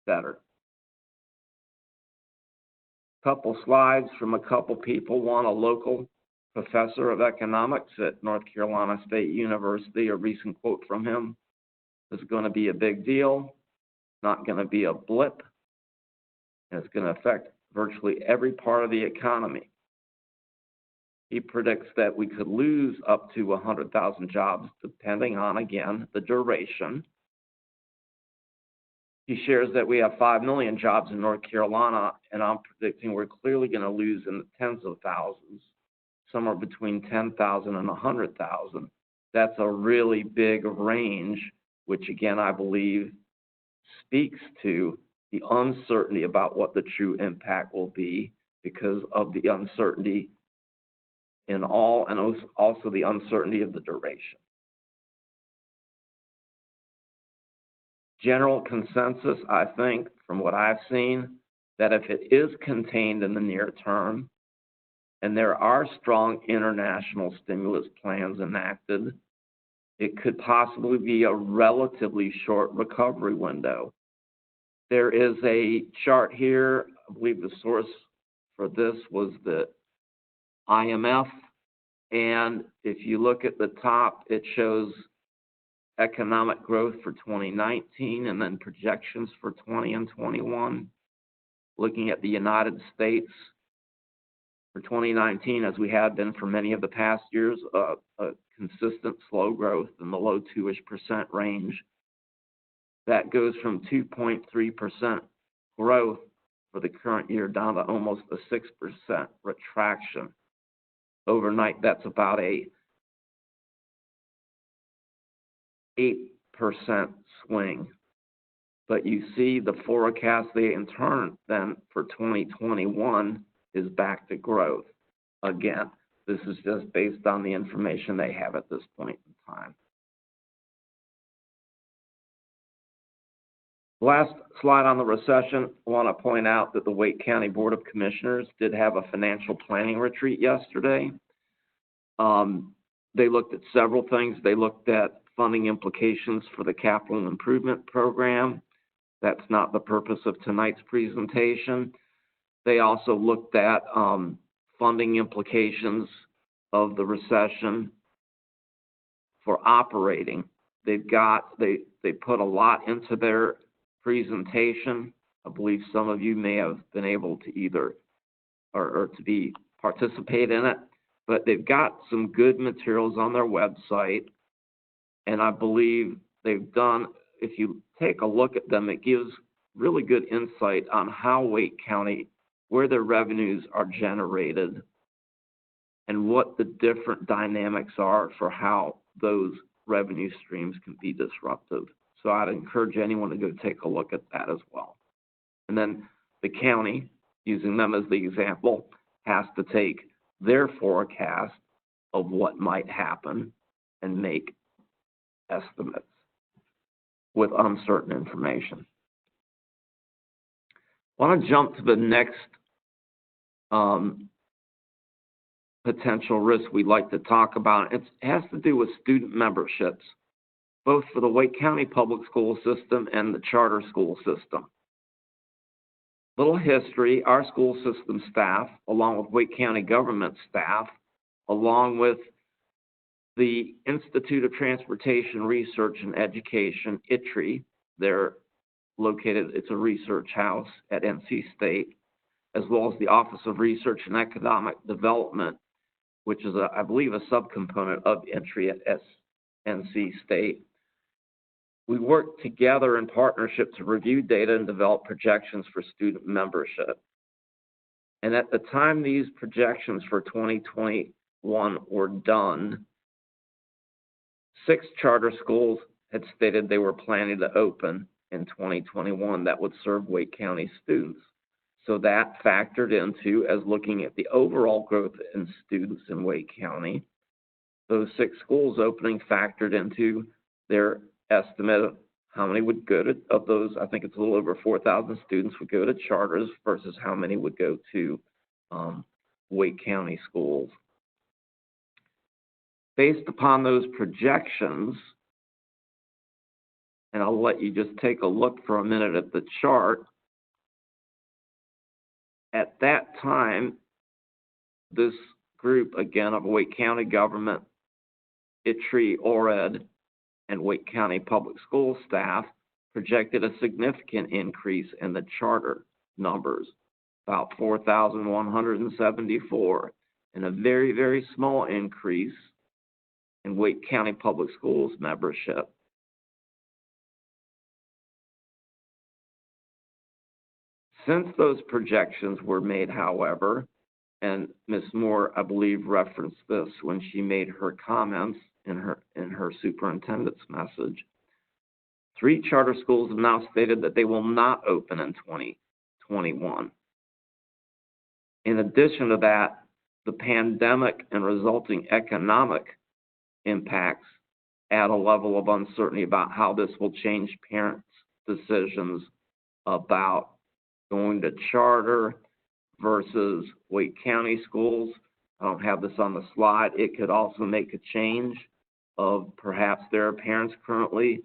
better. Couple slides from a couple people. One, a local professor of economics at North Carolina State University. A recent quote from him: "This is going to be a big deal, not going to be a blip, and it's going to affect virtually every part of the economy." He predicts that we could lose up to 100,000 jobs, depending on, again, the duration. He shares that we have 5 million jobs in North Carolina, and I'm predicting we're clearly going to lose in the tens of thousands, somewhere between 10,000 and 100,000. That's a really big range, which again, I believe speaks to the uncertainty about what the true impact will be because of the uncertainty in all, and also the uncertainty of the duration. General consensus, I think, from what I've seen, that if it is contained in the near term, and there are strong international stimulus plans enacted, it could possibly be a relatively short recovery window. There is a chart here. I believe the source for this was the IMF, and if you look at the top, it shows economic growth for 2019 and then projections for 20 and 21. Looking at the United States for 2019, as we have been for many of the past years, a consistent slow growth in the low 2% range. That goes from 2.3% growth for the current year down to almost a 6% retraction. Overnight, that's about a 8% swing. But you see the forecast they in turn then for 2021 is back to growth. Again, this is just based on the information they have at this point in time. Last slide on the recession, I want to point out that the Wake County Board of Commissioners did have a financial planning retreat yesterday. They looked at several things. They looked at funding implications for the capital improvement program. That's not the purpose of tonight's presentation. They also looked at funding implications of the recession for operating. They put a lot into their presentation. I believe some of you may have been able to either or to participate in it, but they've got some good materials on their website, and I believe they've done, if you take a look at them, it gives really good insight on how Wake County, where their revenues are generated, and what the different dynamics are for how those revenue streams can be disruptive. So I'd encourage anyone to go take a look at that as well. And then the county, using them as the example, has to take their forecast of what might happen and make estimates with uncertain information. I want to jump to the next potential risks we'd like to talk about. It has to do with student memberships, both for the Wake County Public School System and the charter school system. Little history, our school system staff, along with Wake County government staff, along with the Institute of Transportation Research and Education, ITRE, they're located, it's a research house at NC State, as well as the Office of Research and Economic Development, which is, I believe, a subcomponent of ITRE at NC State. We work together in partnership to review data and develop projections for student membership. And at the time these projections for 2021 were done, 6 charter schools had stated they were planning to open in 2021 that would serve Wake County students. So that factored into, as looking at the overall growth in students in Wake County, those 6 schools opening factored into their estimate of how many would go to, of those, I think it's a little over 4,000 students would go to charters versus how many would go to Wake County schools. Based upon those projections, and I'll let you just take a look for a minute at the chart. At that time, this group, again, of Wake County government, ITRE, ORED, and Wake County public school staff projected a significant increase in the charter numbers, about 4,174, and a very, very small increase in Wake County Public Schools membership. Since those projections were made, however, and Ms. Moore, I believe, referenced this when she made her comments in her superintendent's message, 3 charter schools have now stated that they will not open in 2021. In addition to that, the pandemic and resulting economic impacts add a level of uncertainty about how this will change parents' decisions about going to charter versus Wake County schools. I don't have this on the slide. It could also make a change of perhaps there are parents currently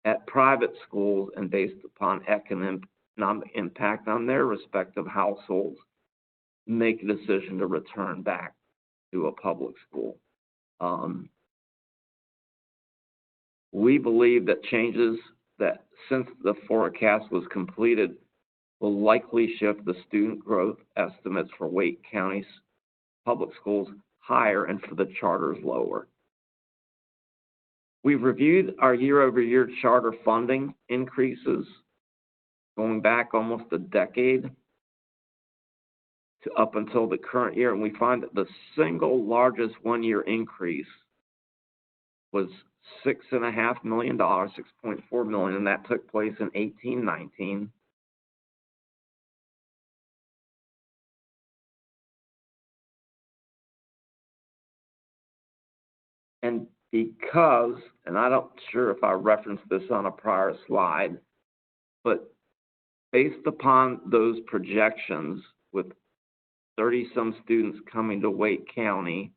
at private schools, and based upon economic impact on their respective households, make a decision to return back to a public school. We believe that changes that, since the forecast was completed, will likely shift the student growth estimates for Wake County's public schools higher and for the charters lower. We've reviewed our year-over-year charter funding increases going back almost a decade to up until the current year, and we find that the single largest one-year increase was $6.5 million, $6.4 million, and that took place in 18-19. And because, and I'm not sure if I referenced this on a prior slide, but based upon those projections with 30-some students coming to Wake County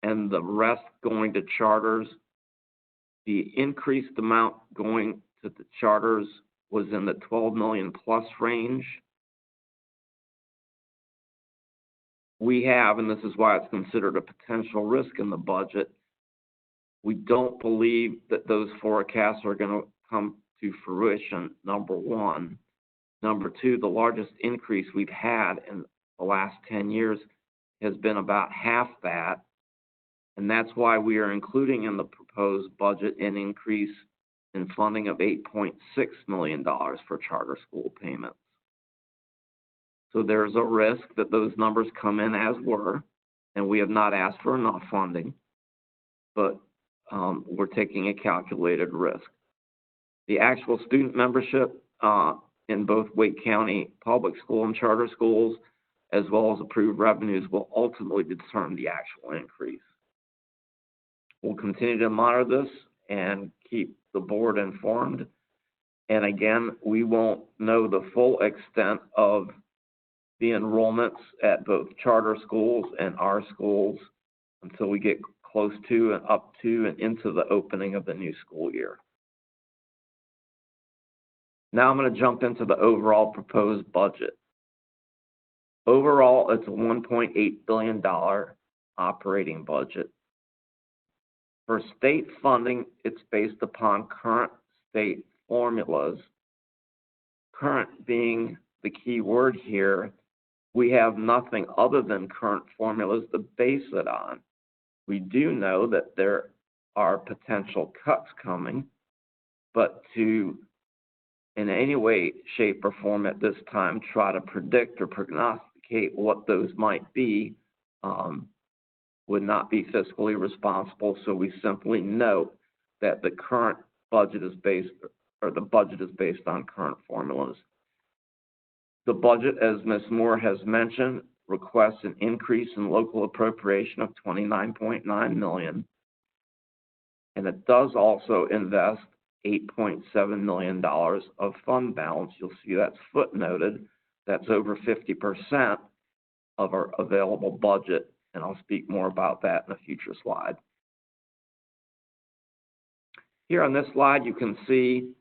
and the rest going to charters, the increased amount going to the charters was in the 12 million plus range. We have, and this is why it's considered a potential risk in the budget, we don't believe that those forecasts are going to come to fruition, number one. Number two, the largest increase we've had in the last 10 years has been about half that, and that's why we are including in the proposed budget an increase in funding of $8.6 million for charter school payments. So there's a risk that those numbers come in as were, and we have not asked for enough funding, but we're taking a calculated risk. The actual student membership in both Wake County public school and charter schools, as well as approved revenues, will ultimately determine the actual increase. We'll continue to monitor this and keep the board informed. And again, we won't know the full extent of the enrollments at both charter schools and our schools until we get close to and up to and into the opening of the new school year. Now I'm going to jump into the overall proposed budget. Overall, it's a $1.8 billion operating budget. For state funding, it's based upon current state formulas. Current being the key word here, we have nothing other than current formulas to base it on. We do know that there are potential cuts coming, but to in any way, shape, or form at this time try to predict or prognosticate what those might be would not be fiscally responsible. So we simply note that the current budget is based, or the budget is based on current formulas. The budget, as Ms. Moore has mentioned, requests an increase in local appropriation of $29.9 million, and it does also invest $8.7 million of fund balance. You'll see that's footnoted. That's over 50% of our available budget, and I'll speak more about that in a future slide. Here on this slide, you can see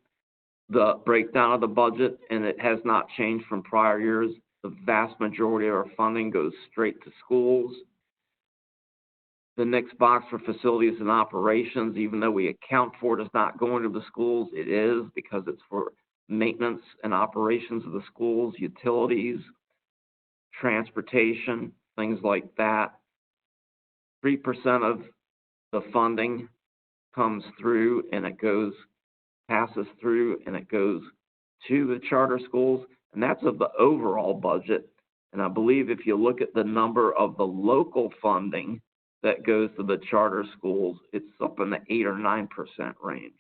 the breakdown of the budget, and it has not changed from prior years. The vast majority of our funding goes straight to schools. The next box for facilities and operations, even though we account for it as not going to the schools, it is because it's for maintenance and operations of the schools, utilities, transportation, things like that. 3% of the funding comes through and it passes through and it goes to the charter schools, and that's of the overall budget. And I believe if you look at the number of the local funding that goes to the charter schools, it's up in the 8 or 9% range.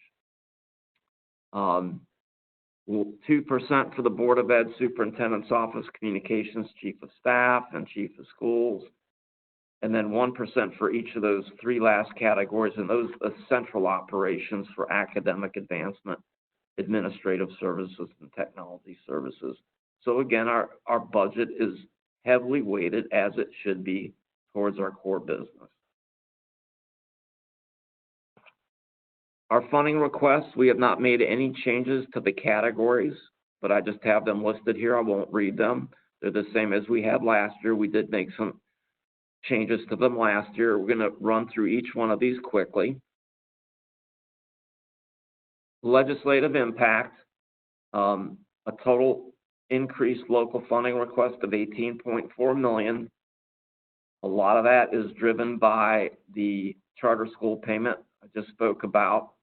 2% for the Board of Ed, Superintendent's Office, Communications, Chief of Staff, and Chief of Schools, and then 1% for each of those three last categories, and those are central operations for academic advancement, administrative services, and technology services. So again, our budget is heavily weighted, as it should be, towards our core business. Our funding requests, we have not made any changes to the categories, but I just have them listed here. I won't read them. They're the same as we had last year. We did make some changes to them last year. We're going to run through each one of these quickly. Legislative impact, a total increased local funding request of $18.4 million. A lot of that is driven by the charter school payment I just spoke about.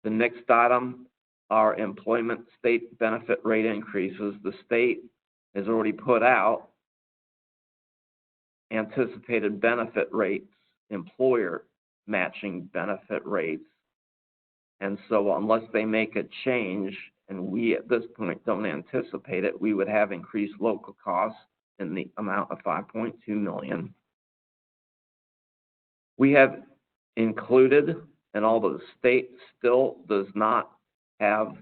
The next item are employment state benefit rate increases. The state has already put out anticipated benefit rates, employer matching benefit rates. And so unless they make a change, and we at this point don't anticipate it, we would have increased local costs in the amount of $5.2 million. We have included, and although the state still does not have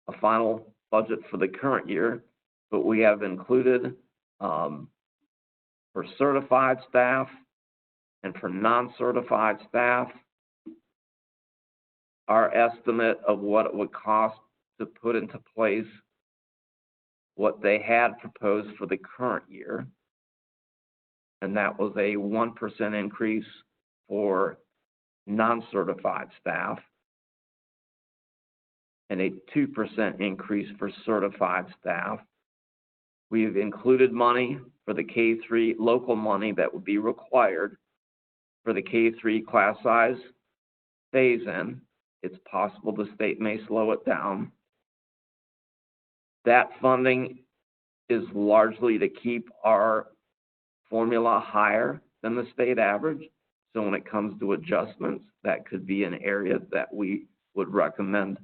a final budget for the current year, but we have included for certified staff and for non-certified staff, our estimate of what it would cost to put into place what they had proposed for the current year. And that was a 1% increase for non-certified staff and a 2% increase for certified staff. We've included money for the K-3, local money that would be required for the K-3 class size phase-in. It's possible the state may slow it down. That funding is largely to keep our formula higher than the state average. So when it comes to adjustments, that could be an area that we would recommend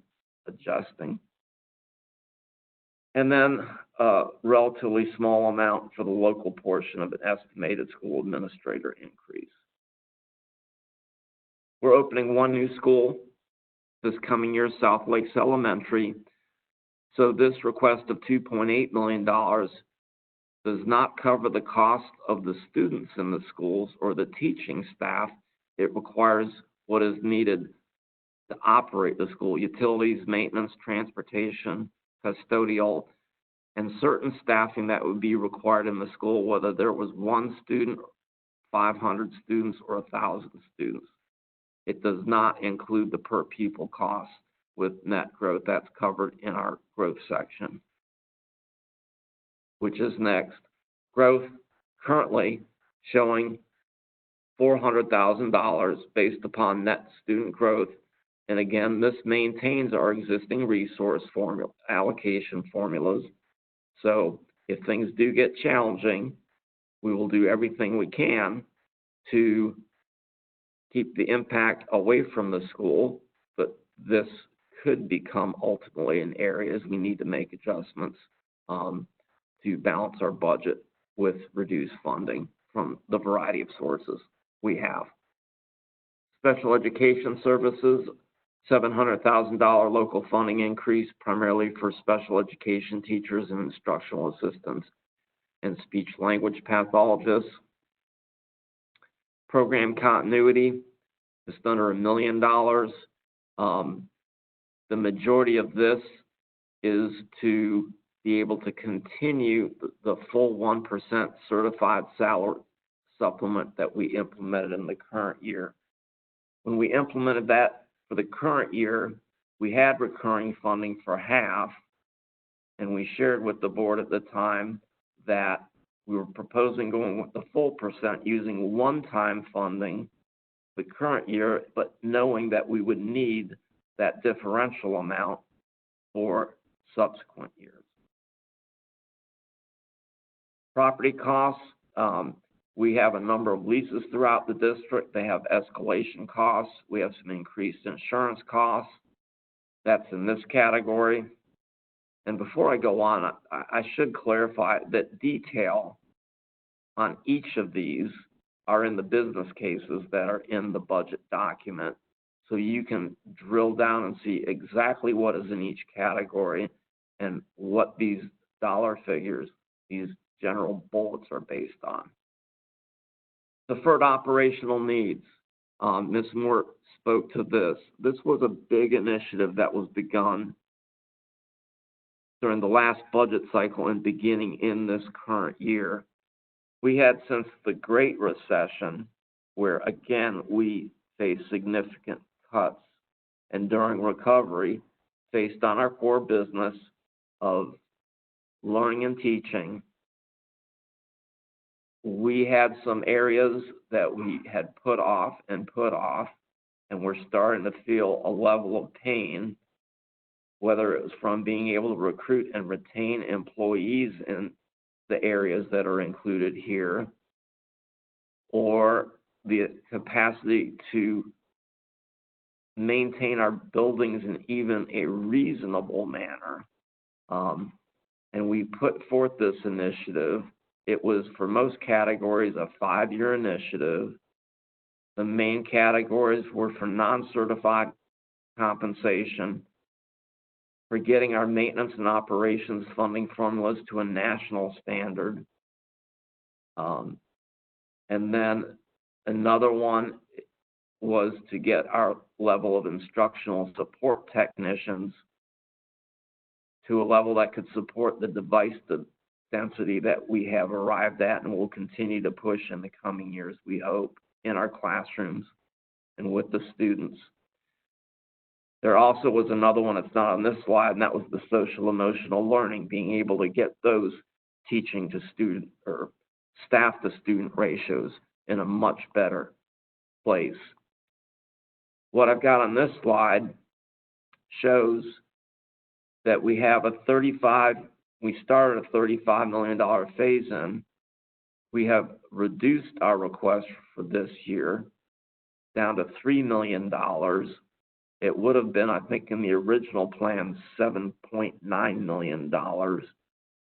adjusting. And then a relatively small amount for the local portion of an estimated school administrator increase. We're opening one new school this coming year, South Lakes Elementary. So this request of $2.8 million does not cover the cost of the students in the schools or the teaching staff. It requires what is needed to operate the school: utilities, maintenance, transportation, custodial, and certain staffing that would be required in the school, whether there was 1 student, 500 students, or 1,000 students. It does not include the per pupil costs with net growth. That's covered in our growth section, which is next. Growth currently showing $400,000 based upon net student growth. And again, this maintains our existing resource formula, allocation formulas. So if things do get challenging, we will do everything we can to keep the impact away from the school, but this could become ultimately an area as we need to make adjustments to balance our budget with reduced funding from the variety of sources we have. Special education services, $700,000 local funding increase, primarily for special education teachers and instructional assistants and speech language pathologists. Program continuity, just under $1 million. The majority of this is to be able to continue the full 1% certified salary supplement that we implemented in the current year. When we implemented that for the current year, we had recurring funding for half, and we shared with the board at the time that we were proposing going with the full percent using one-time funding the current year, but knowing that we would need that differential amount for subsequent years. Property costs, we have a number of leases throughout the district. They have escalation costs. We have some increased insurance costs. That's in this category. And before I go on, I should clarify that detail on each of these are in the business cases that are in the budget document. So you can drill down and see exactly what is in each category and what these dollar figures, these general bullets, are based on. Deferred operational needs. Ms. Moore spoke to this. This was a big initiative that was begun during the last budget cycle and beginning in this current year. We had since the Great Recession, where again we faced significant cuts, and during recovery, based on our core business of learning and teaching, we had some areas that we had put off, and we're starting to feel a level of pain, whether it was from being able to recruit and retain employees in the areas that are included here, or the capacity to maintain our buildings in even a reasonable manner. And we put forth this initiative. It was, for most categories, a 5-year initiative. The main categories were for non-certified compensation, for getting our maintenance and operations funding formulas to a national standard. And then another one was to get our level of instructional support technicians to a level that could support the device density that we have arrived at and will continue to push in the coming years, we hope, in our classrooms and with the students. There also was another one that's not on this slide, and that was the social emotional learning, being able to get those teaching to student or staff to student ratios in a much better place. What I've got on this slide shows that we have we started a $35 million phase-in. We have reduced our request for this year down to $3 million. It would have been, I think, in the original plan, $7.9 million,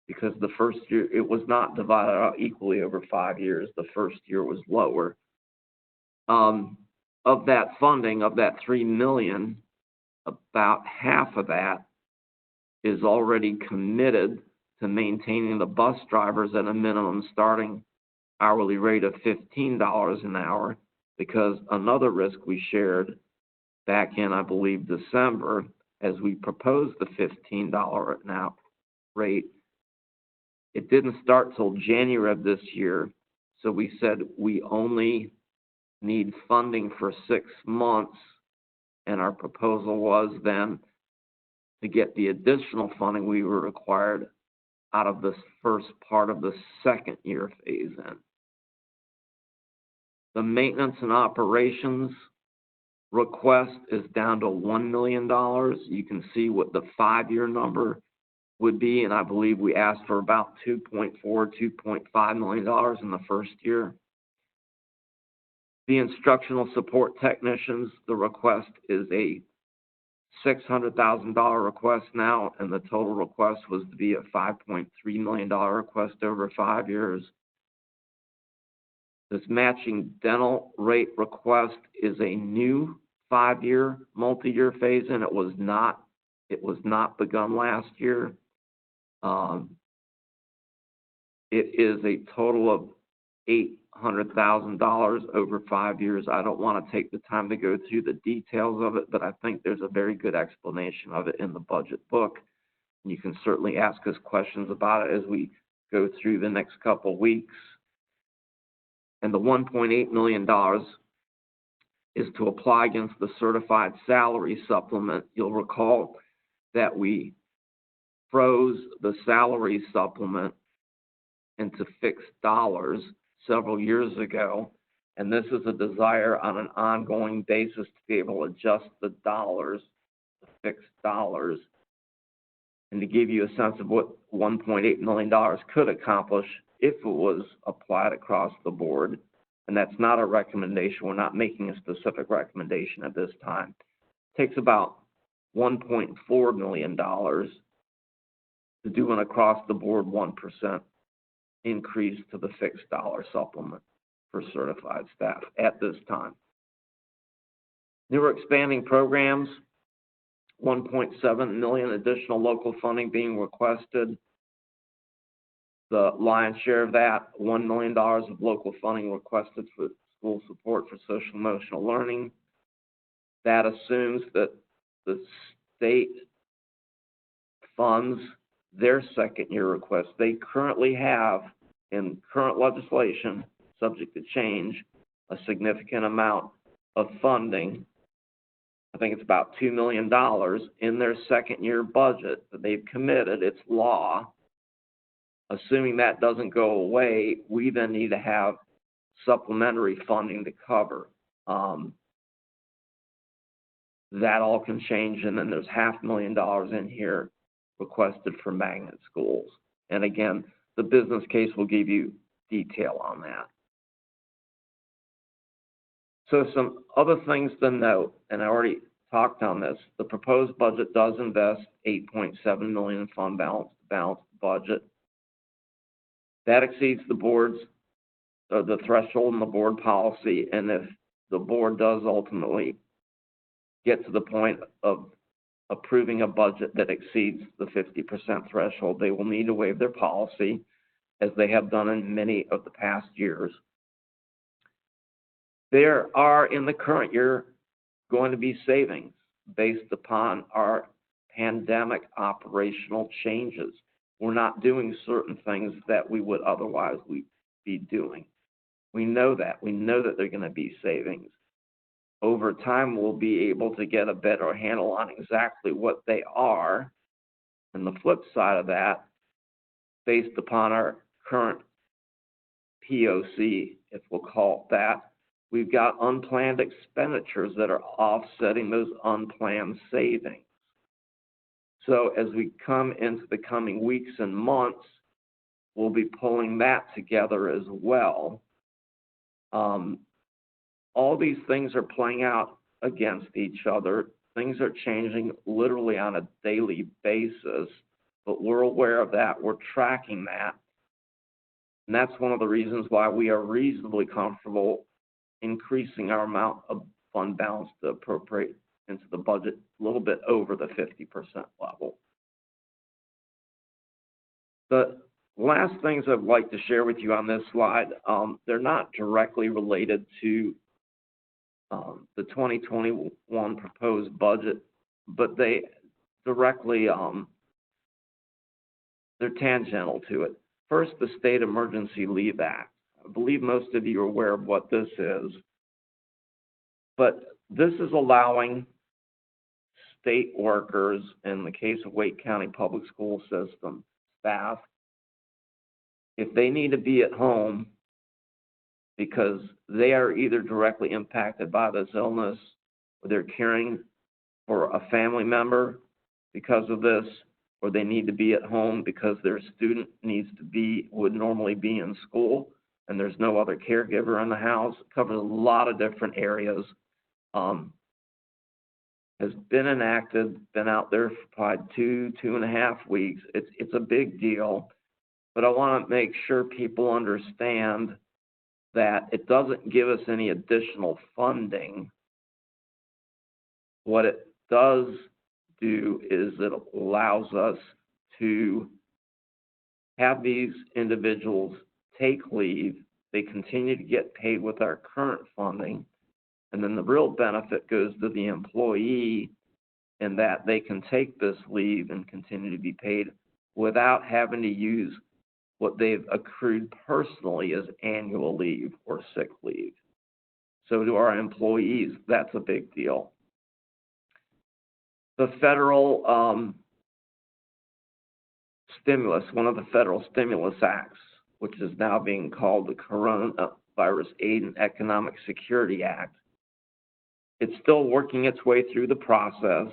because the first year, it was not divided out equally over 5 years. The first year was lower. Of that funding, of that $3 million, about half of that is already committed to maintaining the bus drivers at a minimum starting hourly rate of $15 an hour, because another risk we shared back in, I believe, December, as we proposed the $15 an hour rate, it didn't start till January of this year. So we said we only need funding for 6 months, and our proposal was then to get the additional funding we were required out of this first part of the second year phase in. The maintenance and operations request is down to $1 million. You can see what the 5-year number would be, and I believe we asked for about $2.5 million in the first year. The instructional support technicians, the request is a $600,000 request now, and the total request was to be a $5.3 million request over 5 years. This matching dental rate request is a new 5-year, multi-year phase in. It was not begun last year. It is a total of $800,000 over 5 years. I don't want to take the time to go through the details of it, but I think there's a very good explanation of it in the budget book. You can certainly ask us questions about it as we go through the next couple of weeks. And the $1.8 million is to apply against the certified salary supplement. You'll recall that we froze the salary supplement into fixed dollars several years ago, and this is a desire on an ongoing basis to be able to adjust the dollars, the fixed dollars, and to give you a sense of what $1.8 million could accomplish if it was applied across the board. And that's not a recommendation. We're not making a specific recommendation at this time. It takes about $1.4 million to do an across-the-board 1% increase to the fixed dollar supplement for certified staff at this time. Newer expanding programs, $1.7 million additional local funding being requested. The lion's share of that, $1 million of local funding requested for school support for social emotional learning. That assumes that the state funds their second year request. They currently have, in current legislation, subject to change, a significant amount of funding. I think it's about $2 million in their second year budget that they've committed. It's law. Assuming that doesn't go away, we then need to have supplementary funding to cover. That all can change, and then there's $500,000 in here requested for magnet schools. And again, the business case will give you detail on that. So some other things to note, and I already talked on this, the proposed budget does invest $8.7 million in fund balance budget. That exceeds the board's, the threshold in the board policy, and if the board does ultimately get to the point of approving a budget that exceeds the 50% threshold, they will need to waive their policy, as they have done in many of the past years. There are, in the current year, going to be savings based upon our pandemic operational changes. We're not doing certain things that we would otherwise be doing. We know that. We know that there are going to be savings. Over time, we'll be able to get a better handle on exactly what they are. And the flip side of that, based upon our current POC, if we'll call it that, we've got unplanned expenditures that are offsetting those unplanned savings. So as we come into the coming weeks and months, we'll be pulling that together as well. All these things are playing out against each other. Things are changing literally on a daily basis, but we're aware of that. We're tracking that. And that's one of the reasons why we are reasonably comfortable increasing our amount of fund balance to appropriate into the budget a little bit over the 50% level. The last things I'd like to share with you on this slide, they're not directly related to the 2021 proposed budget, but they directly, they're tangential to it. First, the State Emergency Leave Act. I believe most of you are aware of what this is, but this is allowing state workers, in the case of Wake County Public School System staff, if they need to be at home because they are either directly impacted by this illness or they're caring for a family member because of this, or they need to be at home because their student would normally be in school and there's no other caregiver in the house. It covers a lot of different areas. Has been enacted, been out there for probably 2.5 weeks. It's a big deal, but I want to make sure people understand that it doesn't give us any additional funding. What it does do is it allows us to have these individuals take leave. They continue to get paid with our current funding, and then the real benefit goes to the employee in that they can take this leave and continue to be paid without having to use what they've accrued personally as annual leave or sick leave. So to our employees, that's a big deal. The federal stimulus, one of the federal stimulus acts, which is now being called the Coronavirus Aid and Economic Security Act, it's still working its way through the process.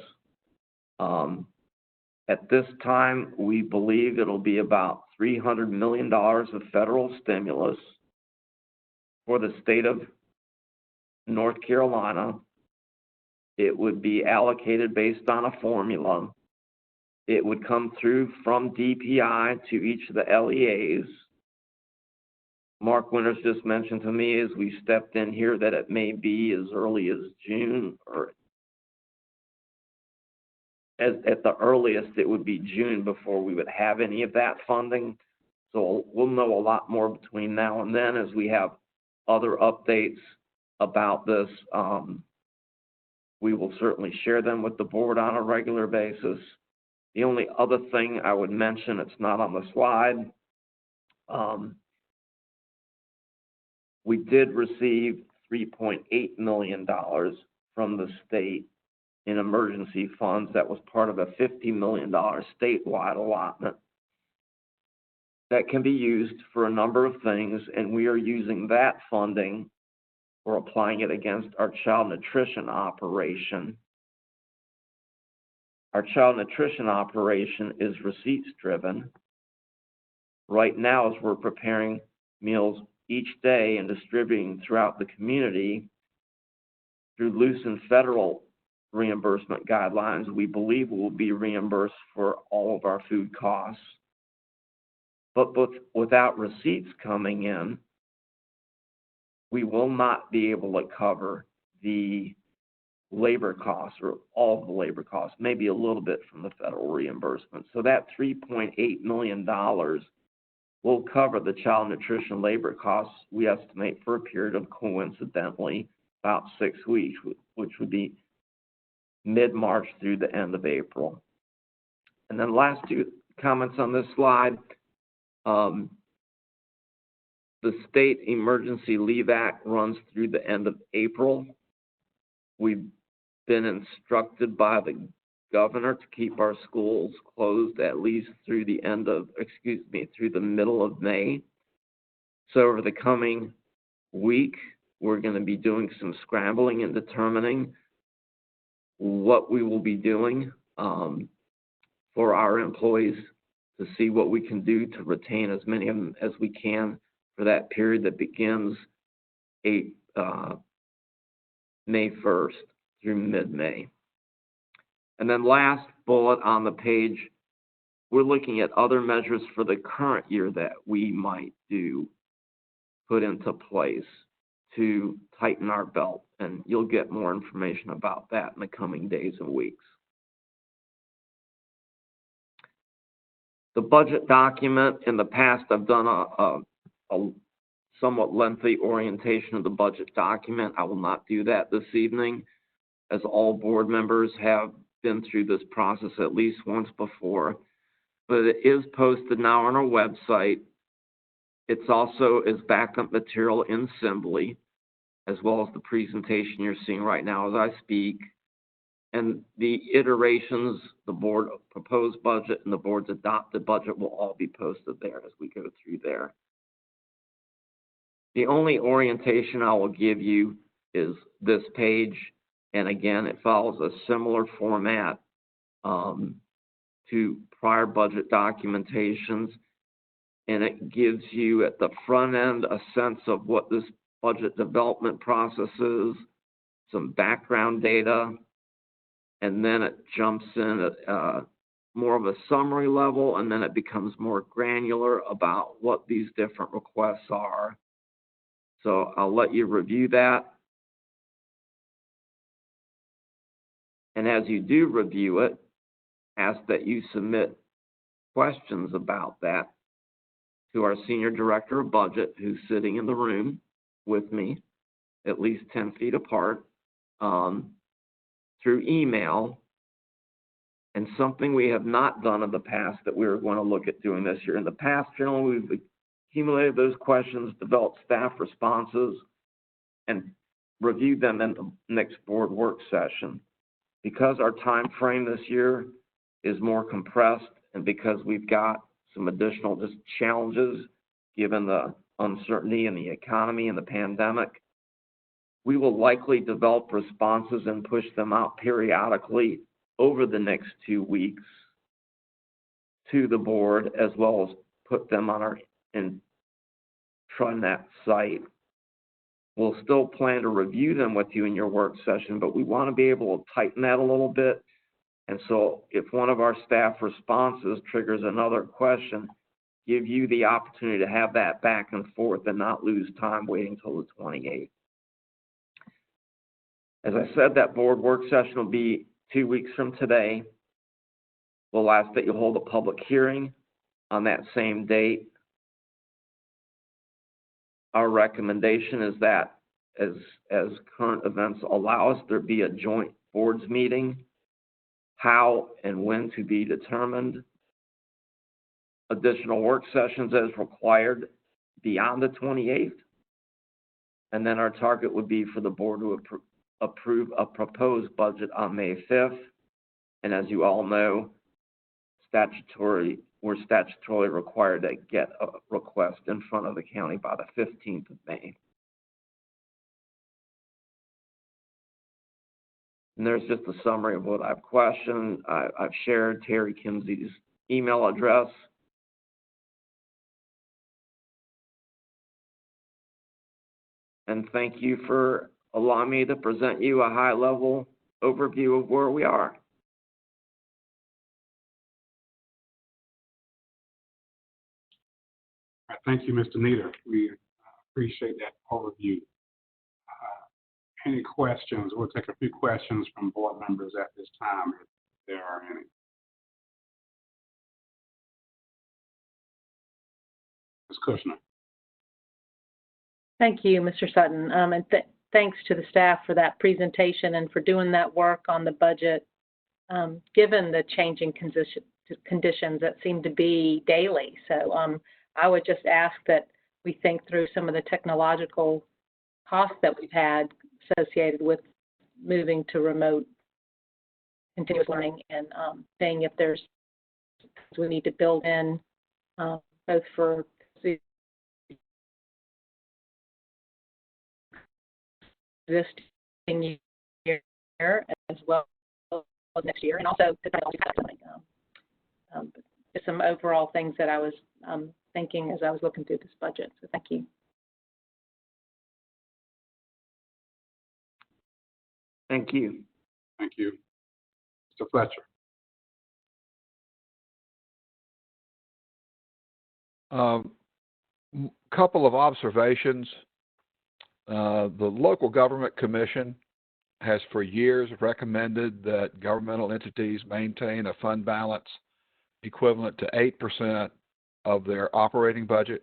At this time, we believe it'll be about $300 million of federal stimulus for the state of North Carolina. It would be allocated based on a formula. It would come through from DPI to each of the LEAs. Mark Winters just mentioned to me as we stepped in here that it may be as early as June, or at the earliest it would be June before we would have any of that funding. So we'll know a lot more between now and then as we have other updates about this. We will certainly share them with the board on a regular basis. The only other thing I would mention, it's not on the slide, we did receive $3.8 million from the state in emergency funds. That was part of a $50 million statewide allotment that can be used for a number of things, and we are using that funding or applying it against our child nutrition operation. Our child nutrition operation is receipts driven. Right now, as we're preparing meals each day and distributing throughout the community through loosened federal reimbursement guidelines, we believe we'll be reimbursed for all of our food costs. But without receipts coming in, we will not be able to cover the labor costs or all of the labor costs, maybe a little bit from the federal reimbursement. So that $3.8 million will cover the child nutrition labor costs, we estimate, for a period of coincidentally about 6 weeks, which would be mid-March through the end of April. And then last two comments on this slide. The State Emergency Leave Act runs through the end of April. We've been instructed by the governor to keep our schools closed at least through the through the middle of May. So over the coming week, we're going to be doing some scrambling and determining what we will be doing for our employees to see what we can do to retain as many of them as we can for that period that begins May 1st through mid-May. And then last bullet on the page, we're looking at other measures for the current year that we might put into place to tighten our belt. And you'll get more information about that in the coming days and weeks. The budget document, in the past, I've done a somewhat lengthy orientation of the budget document. I will not do that this evening, as all board members have been through this process at least once before. But it is posted now on our website. It's also as backup material in Assembly, as well as the presentation you're seeing right now as I speak. And the iterations, the board proposed budget and the board's adopted budget will all be posted there as we go through there. The only orientation I will give you is this page. And again, it follows a similar format to prior budget documentations. And it gives you at the front end a sense of what this budget development process is, some background data, and then it jumps in at more of a summary level, and then it becomes more granular about what these different requests are. So I'll let you review that. And as you do review it, ask that you submit questions about that to our Senior Director of Budget, who's sitting in the room with me, at least 10 feet apart, through email. And something we have not done in the past that we were going to look at doing this year. In the past, generally, we've accumulated those questions, developed staff responses, and reviewed them in the next board work session. Because our time frame this year is more compressed, and because we've got some additional just challenges given the uncertainty in the economy and the pandemic, we will likely develop responses and push them out periodically over the next 2 weeks to the board, as well as put them on our intranet site. We'll still plan to review them with you in your work session, but we want to be able to tighten that a little bit. And so if one of our staff responses triggers another question, give you the opportunity to have that back and forth and not lose time waiting till the 28th. As I said, that board work session will be 2 weeks from today. We'll ask that you hold a public hearing on that same date. Our recommendation is that as current events allow us, there be a joint boards meeting. How and when to be determined. Additional work sessions as required beyond the 28th. And then our target would be for the board to approve a proposed budget on May 5th. And as you all know, we're statutorily required to get a request in front of the county by the 15th of May. And there's just a summary of what I've questioned. I've shared Terry Kinsey's email address. And thank you for allowing me to present you a high-level overview of where we are.
Thank you, Mr. Nieder. We appreciate that overview. Any questions? We'll take a few questions from board members at this time, if there are any. Ms. Kushner.
Thank you, Mr. Sutton, and thanks to the staff for that presentation and for doing that work on the budget, given the changing conditions that seem to be daily. So I would just ask that we think through some of the technological costs that we've had associated with moving to remote continuous learning, and seeing if there's we need to build in both for existing year as well as next year, and also technology something. Just some overall things that I was thinking as I was looking through this budget. So thank you.
Thank you.
Thank you. Mr. Fletcher.
Couple of observations. The Local Government Commission has for years recommended that governmental entities maintain a fund balance equivalent to 8% of their operating budget.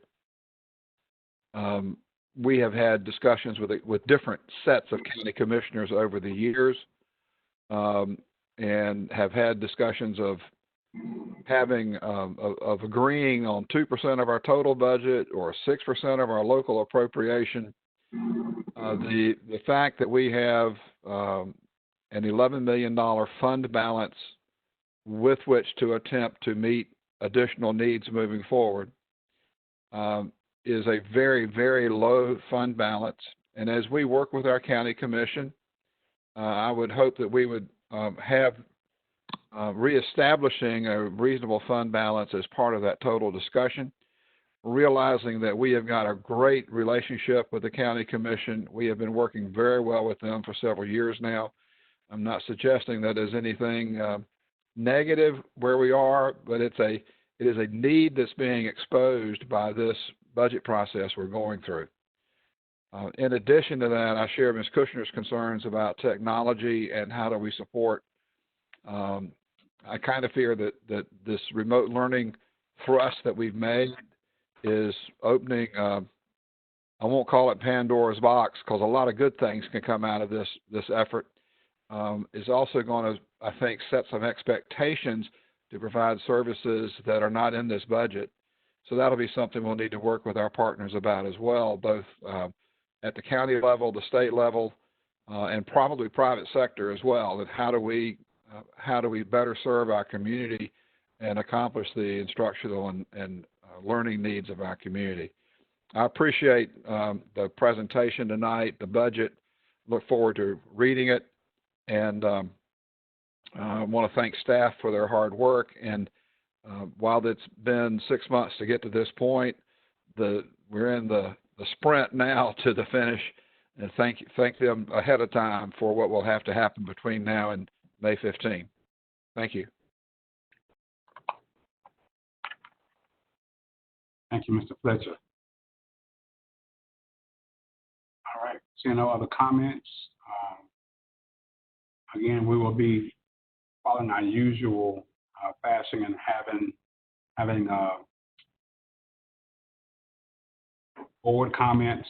We have had discussions with different sets of county commissioners over the years, and have had discussions of having of agreeing on 2% of our total budget or 6% of our local appropriation. The fact that we have an $11 million fund balance with which to attempt to meet additional needs moving forward is a very, very low fund balance. And as we work with our county commission, I would hope that we would have reestablishing a reasonable fund balance as part of that total discussion, realizing that we have got a great relationship with the county commission. We have been working very well with them for several years now. I'm not suggesting that there's anything negative where we are, but it is a need that's being exposed by this budget process we're going through. In addition to that, I share Ms. Kushner's concerns about technology and how do we support. I kind of fear that this remote learning thrust that we've made is opening, I won't call it Pandora's box because a lot of good things can come out of this effort, is also going to, I think, set some expectations to provide services that are not in this budget. So that'll be something we'll need to work with our partners about as well, both at the county level, the state level, and probably private sector as well. And how do we better serve our community and accomplish the instructional and learning needs of our community? I appreciate the presentation tonight, the budget. Look forward to reading it, and I want to thank staff for their hard work. And while it's been 6 months to get to this point, we're in the sprint now to the finish, and thank them ahead of time for what will have to happen between now and May 15. Thank you.
Thank you, Mr. Fletcher. All right, seeing no other comments, again, we will be following our usual fashion and having board comments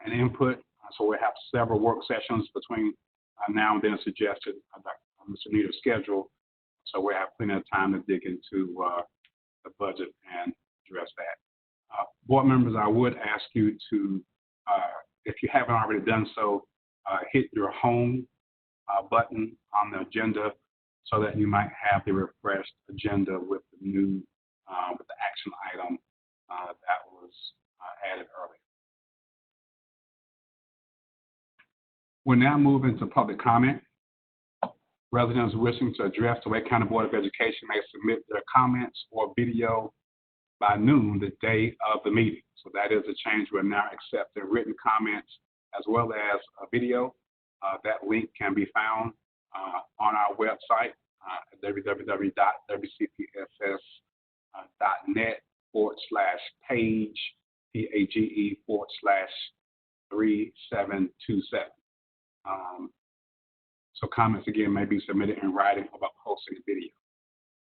and input. So we'll have several work sessions between now and then suggested Mr. Nita's schedule. So we'll have plenty of time to dig into the budget and address that. Board members, I would ask you to, if you haven't already done so, hit your home button on the agenda so that you might have the refreshed agenda with the new with the action item that was added earlier. We're now moving to public comment. Residents wishing to address the Wake County Board of Education may submit their comments or video by noon the day of the meeting. So that is a change. We're now accepting written comments as well as a video. That link can be found on our website at www.wcpss.net/page/3727. So comments again may be submitted in writing or by posting a video.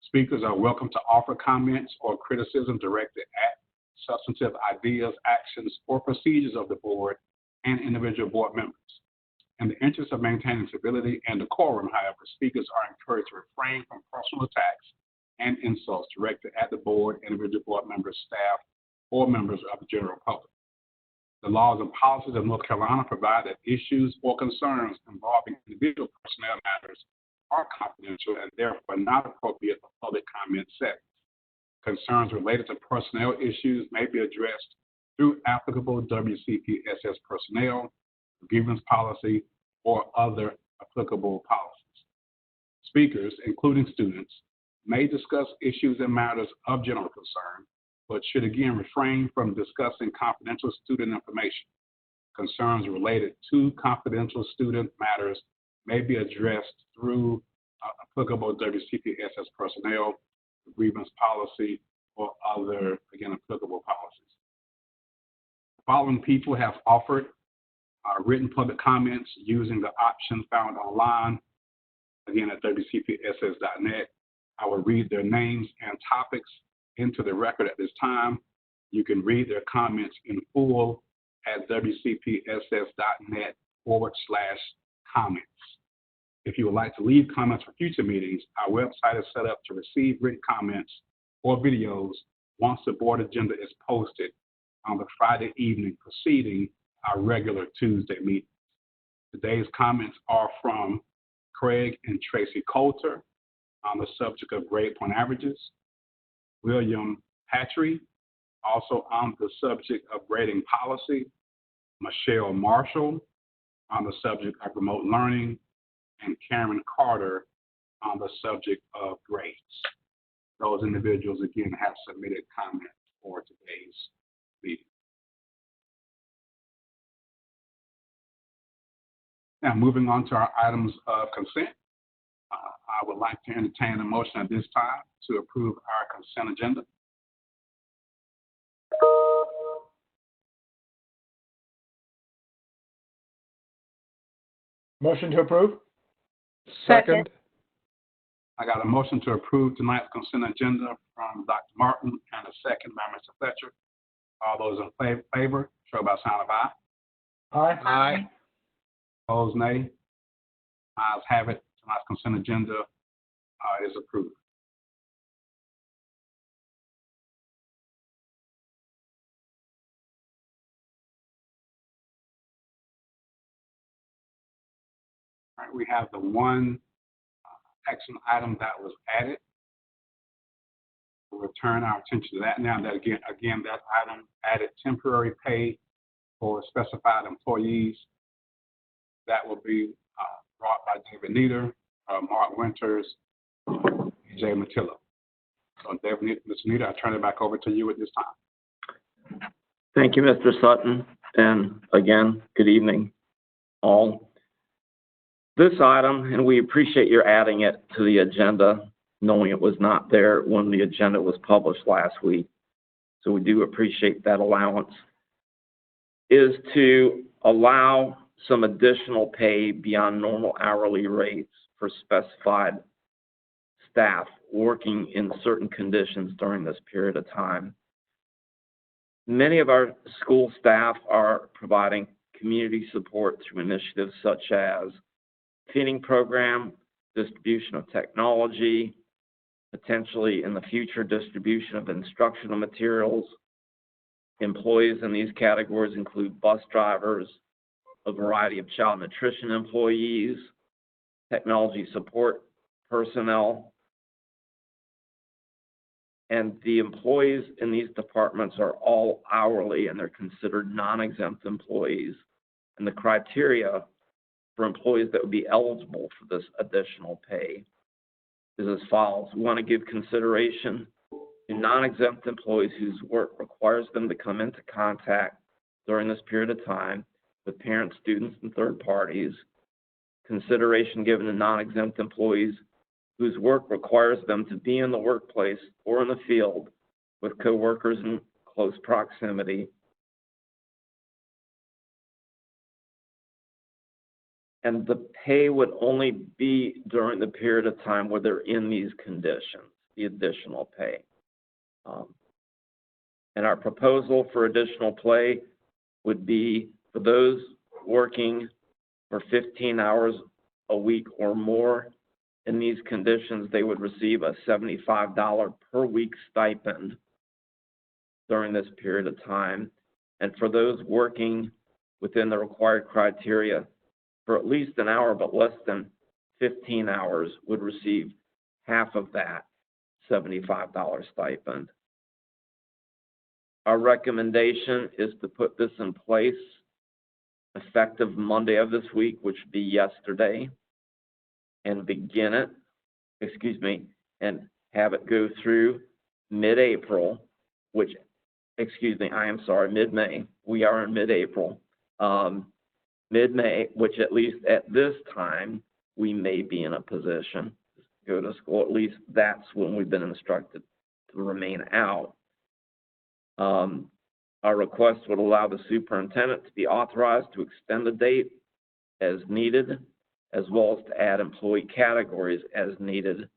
Speakers are welcome to offer comments or criticism directed at substantive ideas, actions, or procedures of the board and individual board members. In the interest of maintaining civility and decorum, however, speakers are encouraged to refrain from personal attacks and insults directed at the board, individual board members, staff, or members of the general public. The laws and policies of North Carolina provide that issues or concerns involving individual personnel matters are confidential and therefore not appropriate for public comment settings. Concerns related to personnel issues may be addressed through applicable WCPSS personnel, grievance policy, or other applicable policies. Speakers, including students, may discuss issues and matters of general concern, but should again refrain from discussing confidential student information. Concerns related to confidential student matters may be addressed through applicable WCPSS personnel, grievance policy, or other, again, applicable policies. The following people have offered written public comments using the option found online, again, at WCPSS.net. I will read their names and topics into the record at this time. You can read their comments in full at wcpss.net/comments. If you would like to leave comments for future meetings, our website is set up to receive written comments or videos once the board agenda is posted on the Friday evening preceding our regular Tuesday meeting. Today's comments are from Craig and Tracy Coulter on the subject of grade point averages, William Patry, also on the subject of grading policy, Michelle Marshall on the subject of remote learning, and Karen Carter on the subject of grades. Those individuals, again, have submitted comments for today's meeting. Now, moving on to our items of consent. I would like to entertain a motion at this time to approve our consent agenda.
Motion to approve?
Second.
I got a motion to approve tonight's consent agenda from Dr. Martin and a second by Mr. Fletcher. All those in favor, show by sign of aye.
Aye.
Aye.
Opposed, nay. Ayes have it. Tonight's consent agenda is approved. All right, we have the one action item that was added. We'll return our attention to that now. That again, that item added temporary pay for specified employees. That will be brought by David Nieder, Mark Winters, and Jay Matillo. So, David, Mr. Nieder, I turn it back over to you at this time.
Thank you, Mr. Sutton, and again, good evening, all. This item, and we appreciate your adding it to the agenda, knowing it was not there when the agenda was published last week. So we do appreciate that allowance, is to allow some additional pay beyond normal hourly rates for specified staff working in certain conditions during this period of time. Many of our school staff are providing community support through initiatives such as feeding program, distribution of technology, potentially in the future distribution of instructional materials. Employees in these categories include bus drivers, a variety of child nutrition employees, technology support personnel, and the employees in these departments are all hourly and they're considered non-exempt employees. And the criteria for employees that would be eligible for this additional pay is as follows. We want to give consideration to non-exempt employees whose work requires them to come into contact during this period of time with parents, students, and third parties. Consideration given to non-exempt employees whose work requires them to be in the workplace or in the field with coworkers in close proximity. And the pay would only be during the period of time where they're in these conditions, the additional pay. And our proposal for additional pay would be for those working for 15 hours a week or more in these conditions, they would receive a $75 per week stipend during this period of time. And for those working within the required criteria for at least an hour but less than 15 hours would receive half of that $75 stipend. Our recommendation is to put this in place effective Monday of this week, which would be yesterday, and begin it, and have it go through mid-April, mid-May. We are in mid-April. Mid-May, which at least at this time, we may be in a position to go to school. At least that's when we've been instructed to remain out. Our request would allow the superintendent to be authorized to extend the date as needed, as well as to add employee categories as needed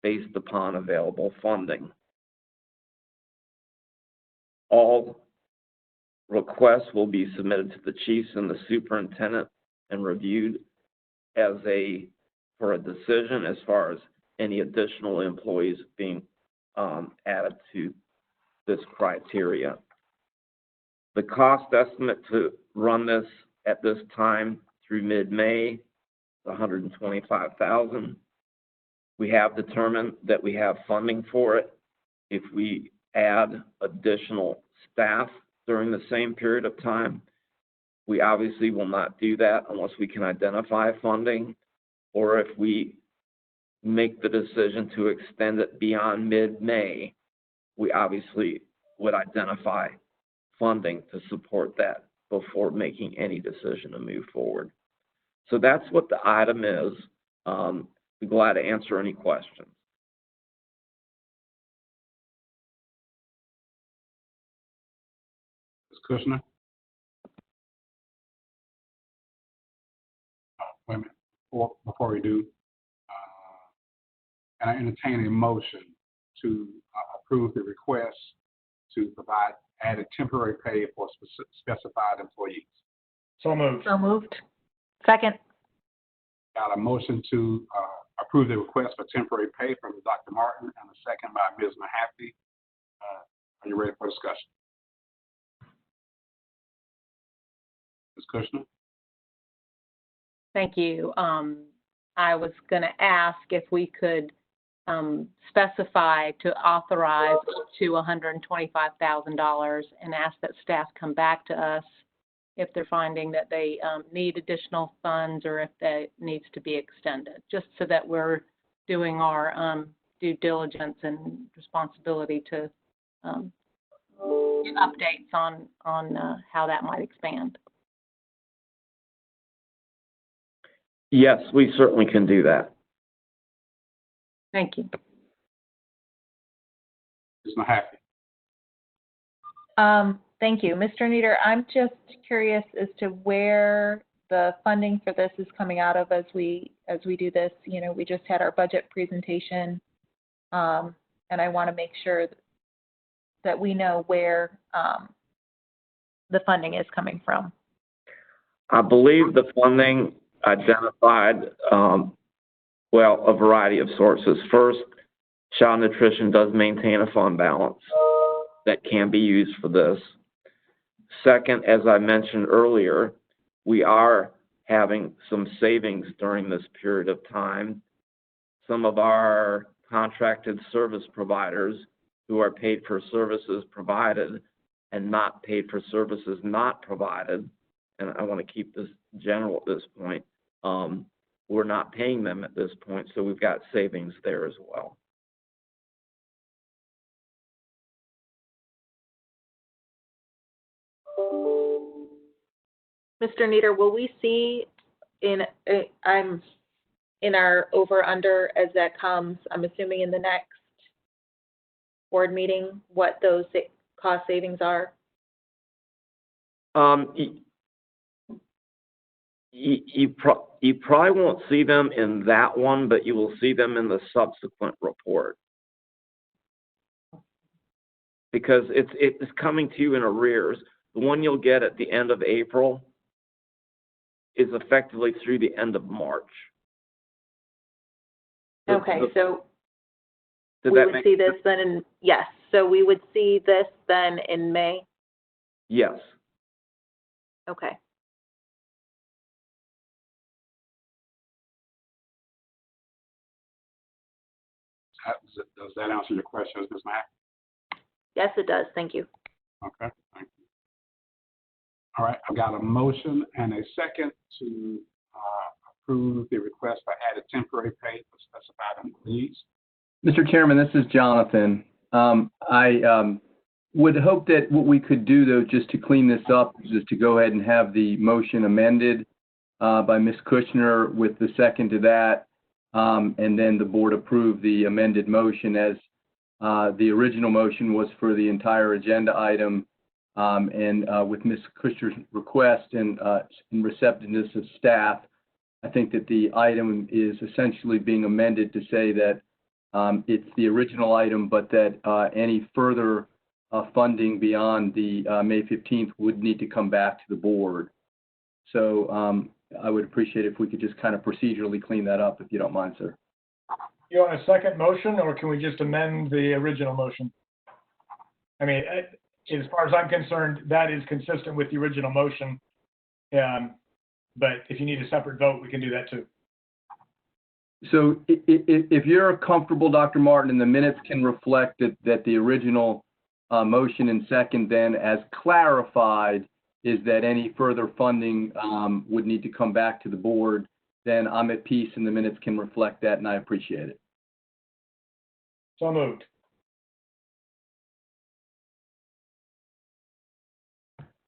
based upon available funding. All requests will be submitted to the chiefs and the superintendent and reviewed for a decision as far as any additional employees being added to this criteria. The cost estimate to run this at this time through mid-May is $125,000. We have determined that we have funding for it. If we add additional staff during the same period of time, we obviously will not do that unless we can identify funding, or if we make the decision to extend it beyond mid-May, we obviously would identify funding to support that before making any decision to move forward. So that's what the item is. Be glad to answer any questions.
Ms. Kushner? Wait a minute. Before we do, can I entertain a motion to approve the request to provide added temporary pay for specified employees?
So moved.
So moved. Second.
Got a motion to approve the request for temporary pay from Dr. Martin and a second by Ms. Mahaffey. Are you ready for discussion? Ms. Kushner?
Thank you. I was going to ask if we could specify to authorize up to $125,000 and ask that staff come back to us if they're finding that they need additional funds or if that needs to be extended, just so that we're doing our due diligence and responsibility to get updates on how that might expand.
Yes, we certainly can do that.
Thank you.
Ms. Mahaffey?
Thank you. Mr. Nieder, I'm just curious as to where the funding for this is coming out of as we do this. You know, we just had our budget presentation, and I want to make sure that we know where the funding is coming from.
I believe the funding identified, a variety of sources. First, Child Nutrition does maintain a fund balance that can be used for this. Second, as I mentioned earlier, we are having some savings during this period of time. Some of our contracted service providers who are paid for services provided and not paid for services not provided, and I want to keep this general at this point, we're not paying them at this point, so we've got savings there as well.
Mr. Nieder, will we see in our over-under as that comes, I'm assuming in the next board meeting, what those cost savings are?
You probably won't see them in that one, but you will see them in the subsequent report. Because it's coming to you in arrears. The one you'll get at the end of April is effectively through the end of March.
Okay, so we would see this then in, yes, so we would see this then in May?
Yes.
Okay.
Does that answer your question, Ms. Mack?
Yes, it does. Thank you.
Okay, thank you. All right, I've got a motion and a second to approve the request for added temporary pay for specified employees.
Mr. Chairman, this is Jonathan. I would hope that what we could do, though, just to clean this up, is to go ahead and have the motion amended by Ms. Kushner with the second to that, and then the board approve the amended motion, as the original motion was for the entire agenda item, and with Ms. Kushner's request and receptiveness of staff, I think that the item is essentially being amended to say that it's the original item, but that any further funding beyond the May 15th would need to come back to the board. So I would appreciate if we could just kind of procedurally clean that up, if you don't mind, sir.
You want a second motion, or can we just amend the original motion? I mean, as far as I'm concerned, that is consistent with the original motion. But if you need a separate vote, we can do that too.
So if you're comfortable, Dr. Martin, and the minutes can reflect that the original motion and second then, as clarified, is that any further funding would need to come back to the board, then I'm at peace and the minutes can reflect that, and I appreciate it.
So moved.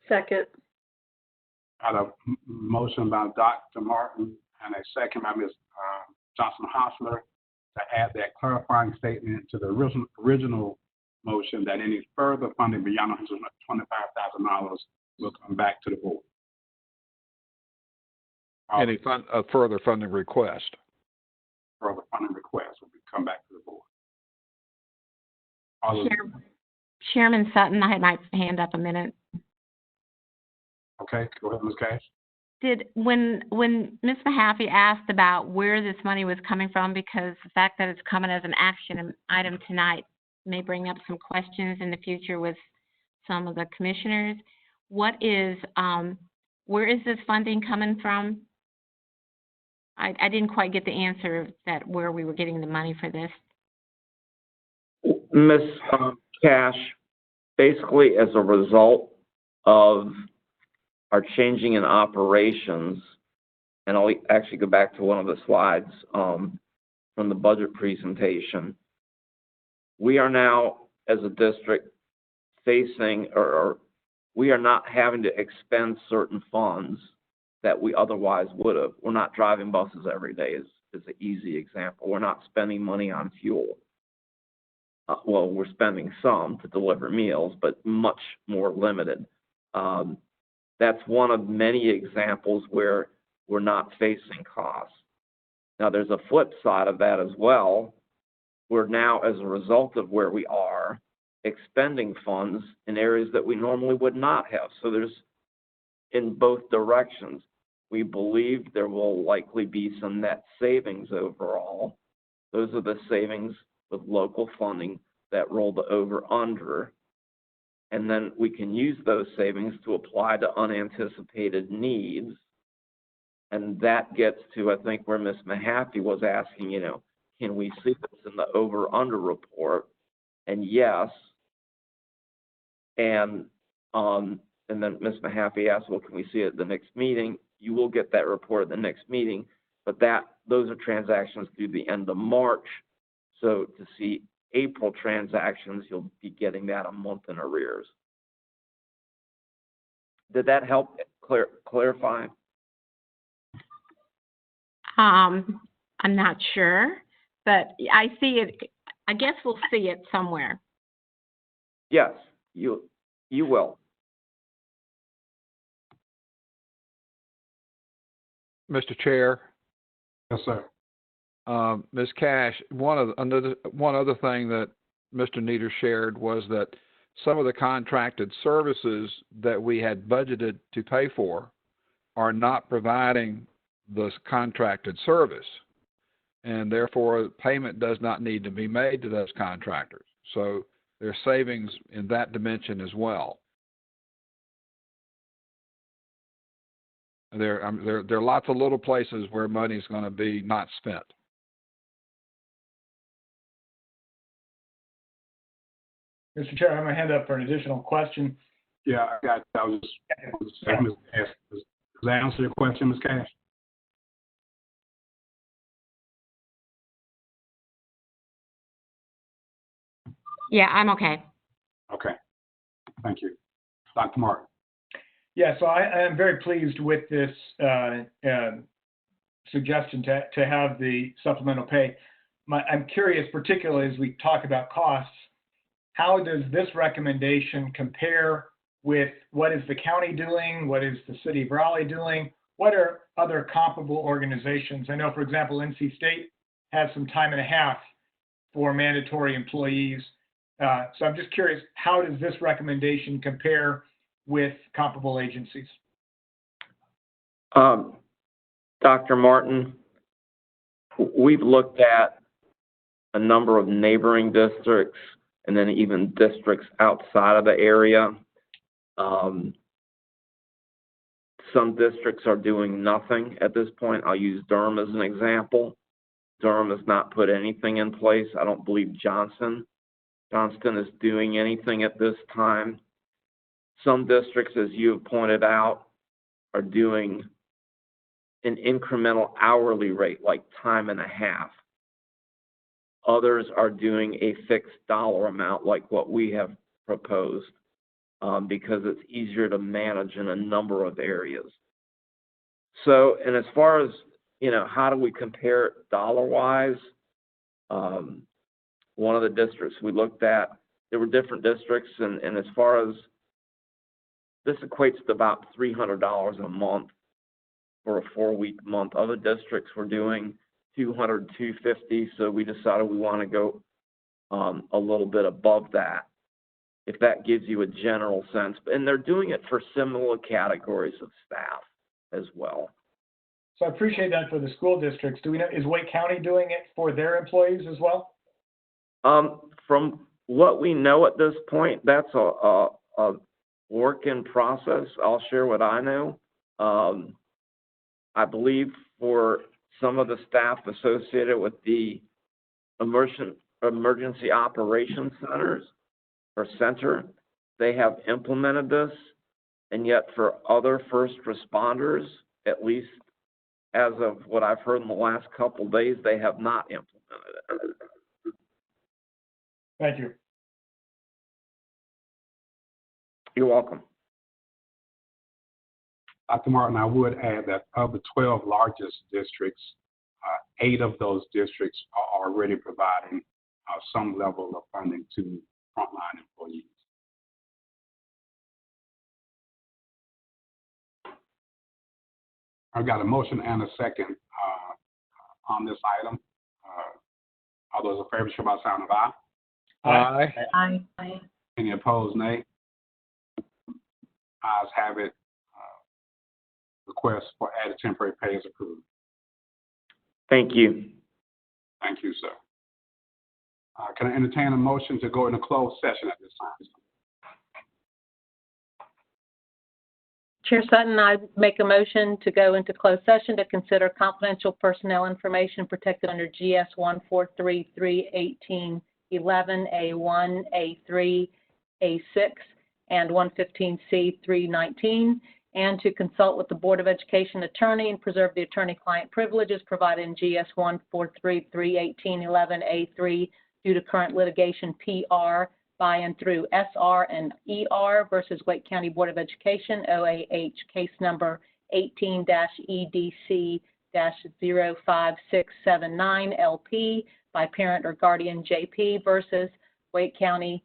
Second.
Got a motion by Dr. Martin and a second by Ms. Johnson-Hostler to add that clarifying statement to the original motion that any further funding beyond $125,000 will come back to the board.
Any further funding request?
Further funding request will come back to the board.
Chairman Sutton, I had my hand up a minute.
Okay, go ahead, Ms. Cash.
When Ms. Mahaffey asked about where this money was coming from, because the fact that it's coming as an action item tonight may bring up some questions in the future with some of the commissioners. Where is this funding coming from? I didn't quite get the answer that where we were getting the money for this.
Ms. Cash, basically as a result of our changing in operations, and I'll actually go back to one of the slides from the budget presentation. We are now, as a district, facing, or we are not having to expend certain funds that we otherwise would have. We're not driving buses every day is an easy example. We're not spending money on fuel. Well, we're spending some to deliver meals, but much more limited. That's one of many examples where we're not facing costs. Now, there's a flip side of that as well. We're now, as a result of where we are, expending funds in areas that we normally would not have. So there's in both directions. We believe there will likely be some net savings overall. Those are the savings with local funding that roll the over-under. And then we can use those savings to apply to unanticipated needs. And that gets to, I think, where Ms. Mahaffey was asking, can we see this in the over-under report? And yes. And then Ms. Mahaffey asked, well, can we see it at the next meeting? You will get that report at the next meeting, but those are transactions through the end of March. So to see April transactions, you'll be getting that a month in arrears. Did that help clarify?
I'm not sure, but I see it. I guess we'll see it somewhere.
Yes, you will.
Mr. Chair.
Yes, sir.
Ms. Cash, one other thing that Mr. Nieder shared was that some of the contracted services that we had budgeted to pay for are not providing this contracted service, and therefore payment does not need to be made to those contractors. So there's savings in that dimension as well. There are lots of little places where money is going to be not spent.
Mr. Chair, I have my hand up for an additional question.
Yeah, I was saying, Ms. Cash, does that answer your question, Ms. Cash?
Yeah, I'm okay.
Okay, thank you. Dr. Martin.
Yeah, so I am very pleased with this suggestion to have the supplemental pay. I'm curious, particularly as we talk about costs, how does this recommendation compare with what is the county doing? What is the city of Raleigh doing? What are other comparable organizations? I know, for example, NC State has some time and a half for mandatory employees. So I'm just curious, how does this recommendation compare with comparable agencies?
Dr. Martin, we've looked at a number of neighboring districts and then even districts outside of the area. Some districts are doing nothing at this point. I'll use Durham as an example. Durham has not put anything in place. I don't believe Johnston is doing anything at this time. Some districts, as you have pointed out, are doing an incremental hourly rate, like time and a half. Others are doing a fixed dollar amount, like what we have proposed, because it's easier to manage in a number of areas. So, and as far as, how do we compare dollar-wise? One of the districts we looked at, there were different districts, and as far as this equates to about $300 a month for a 4-week month. Other districts were doing $200, $250, so we decided we want to go a little bit above that, if that gives you a general sense. And they're doing it for similar categories of staff as well.
So I appreciate that for the school districts. Do we know, is Wake County doing it for their employees as well?
From what we know at this point, that's a work in process. I'll share what I know. I believe for some of the staff associated with the emergency operations center, they have implemented this, and yet for other first responders, at least as of what I've heard in the last couple of days, they have not implemented it.
Thank you.
You're welcome.
Dr. Martin, I would add that of the 12 largest districts, 8 of those districts are already providing some level of funding to frontline employees. I've got a motion and a second on this item. All those in favor, show by sign of aye.
Aye.
Aye. Aye.
Any opposed, nay? Ayes have it. Request for added temporary pay is approved.
Thank you.
Thank you, sir. Can I entertain a motion to go into closed session at this time?
Chair Sutton, I make a motion to go into closed session to consider confidential personnel information protected under GS 143-318-11 A1, A3, A6, and 115C-319, and to consult with the Board of Education attorney and preserve the attorney-client privileges provided in GS 143-318-11 A3 due to current litigation PR by and through SR and ER versus Wake County Board of Education, OAH, case number 18-EDC-05679 LP by parent or guardian JP versus Wake County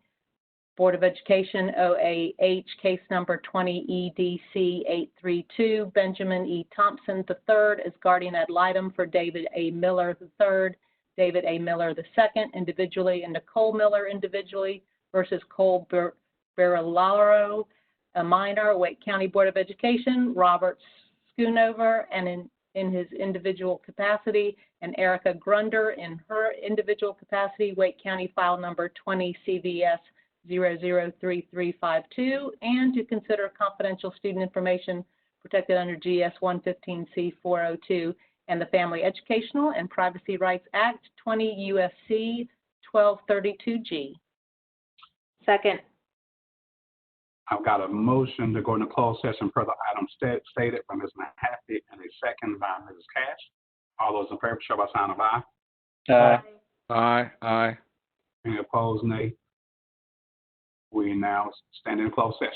Board of Education, OAH, case number 20-EDC-832, Benjamin E. Thompson III as guardian ad litem for David A. Miller III, David A. Miller II individually, and Nicole Miller individually versus Cole Barilaro, a minor, Wake County Board of Education, Robert Schoonover, and in his individual capacity, and Erica Grunder in her individual capacity, Wake County file number 20 CVS 003352, and to consider confidential student information protected under GS 115C-402 and the Family Educational and Privacy Rights Act 20 U.S.C. 1232G.
Second.
I've got a motion to go into closed session per the item stated by Ms. Mahaffey and a second by Mrs. Cash. All those in favor, show by sign of aye.
Aye. Aye. Aye.
Any opposed, nay? We now stand in closed session.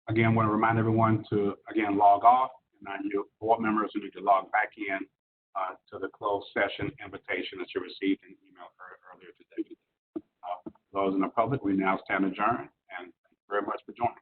Again, want to remind everyone to, again, log off. And your board members who need to log back in to the closed session invitation that you received in email earlier today. Those in the public, we now stand adjourned, and thank you very much for joining.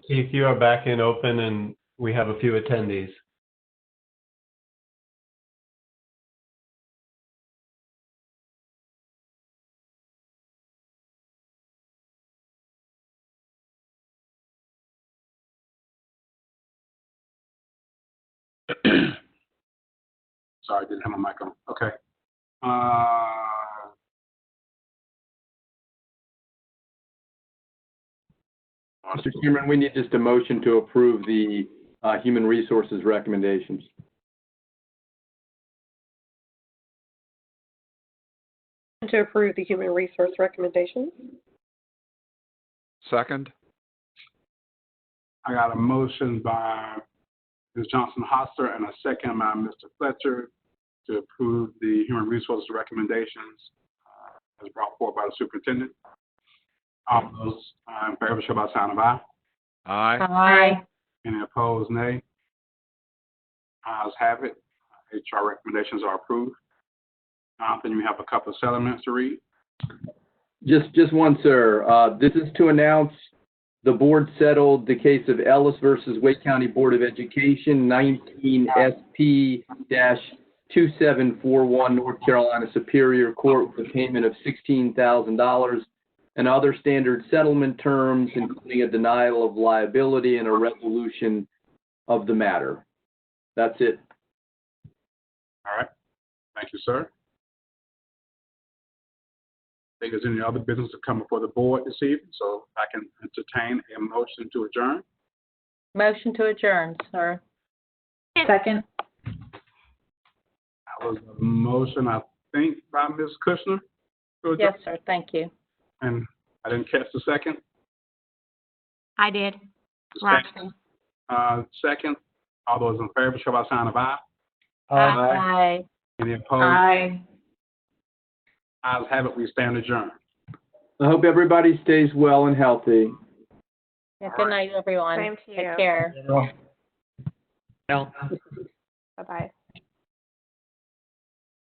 Keith, you are back in open and we have a few attendees.
Sorry, didn't have my mic on. Okay.
Mr. Chairman, we need just a motion to approve the human resources recommendations.
To approve the human resource recommendations.
Second?
I got a motion by Ms. Johnson Hoster and a second by Mr. Fletcher to approve the human resources recommendations as brought forward by the superintendent. All those in favor show by sign of aye.
Aye.
Aye.
Any opposed, nay. Ayes have it. HR recommendations are approved. Then you have a couple of settlements to read.
Just one, sir. This is to announce the board settled the case of Ellis versus Wake County Board of Education, 19 SP-2741, North Carolina Superior Court, with a payment of $16,000 and other standard settlement terms, including a denial of liability and a resolution of the matter. That's it.
All right. Thank you, sir. I think there's any other business to come before the board this evening, so I can entertain a motion to adjourn.
Motion to adjourn, sir.
Second.
That was a motion, I think, by Ms. Kushner. to adjourn.
Yes, sir. Thank you.
And I didn't catch the second.
I did.
Second. Second. All those in favor, show by sign of aye.
Aye.
Any opposed?
Aye.
Ayes have it. We stand adjourned.
I hope everybody stays well and healthy.
Yeah, good night, everyone.
Same to you.
Take care.
Well.
Bye-bye.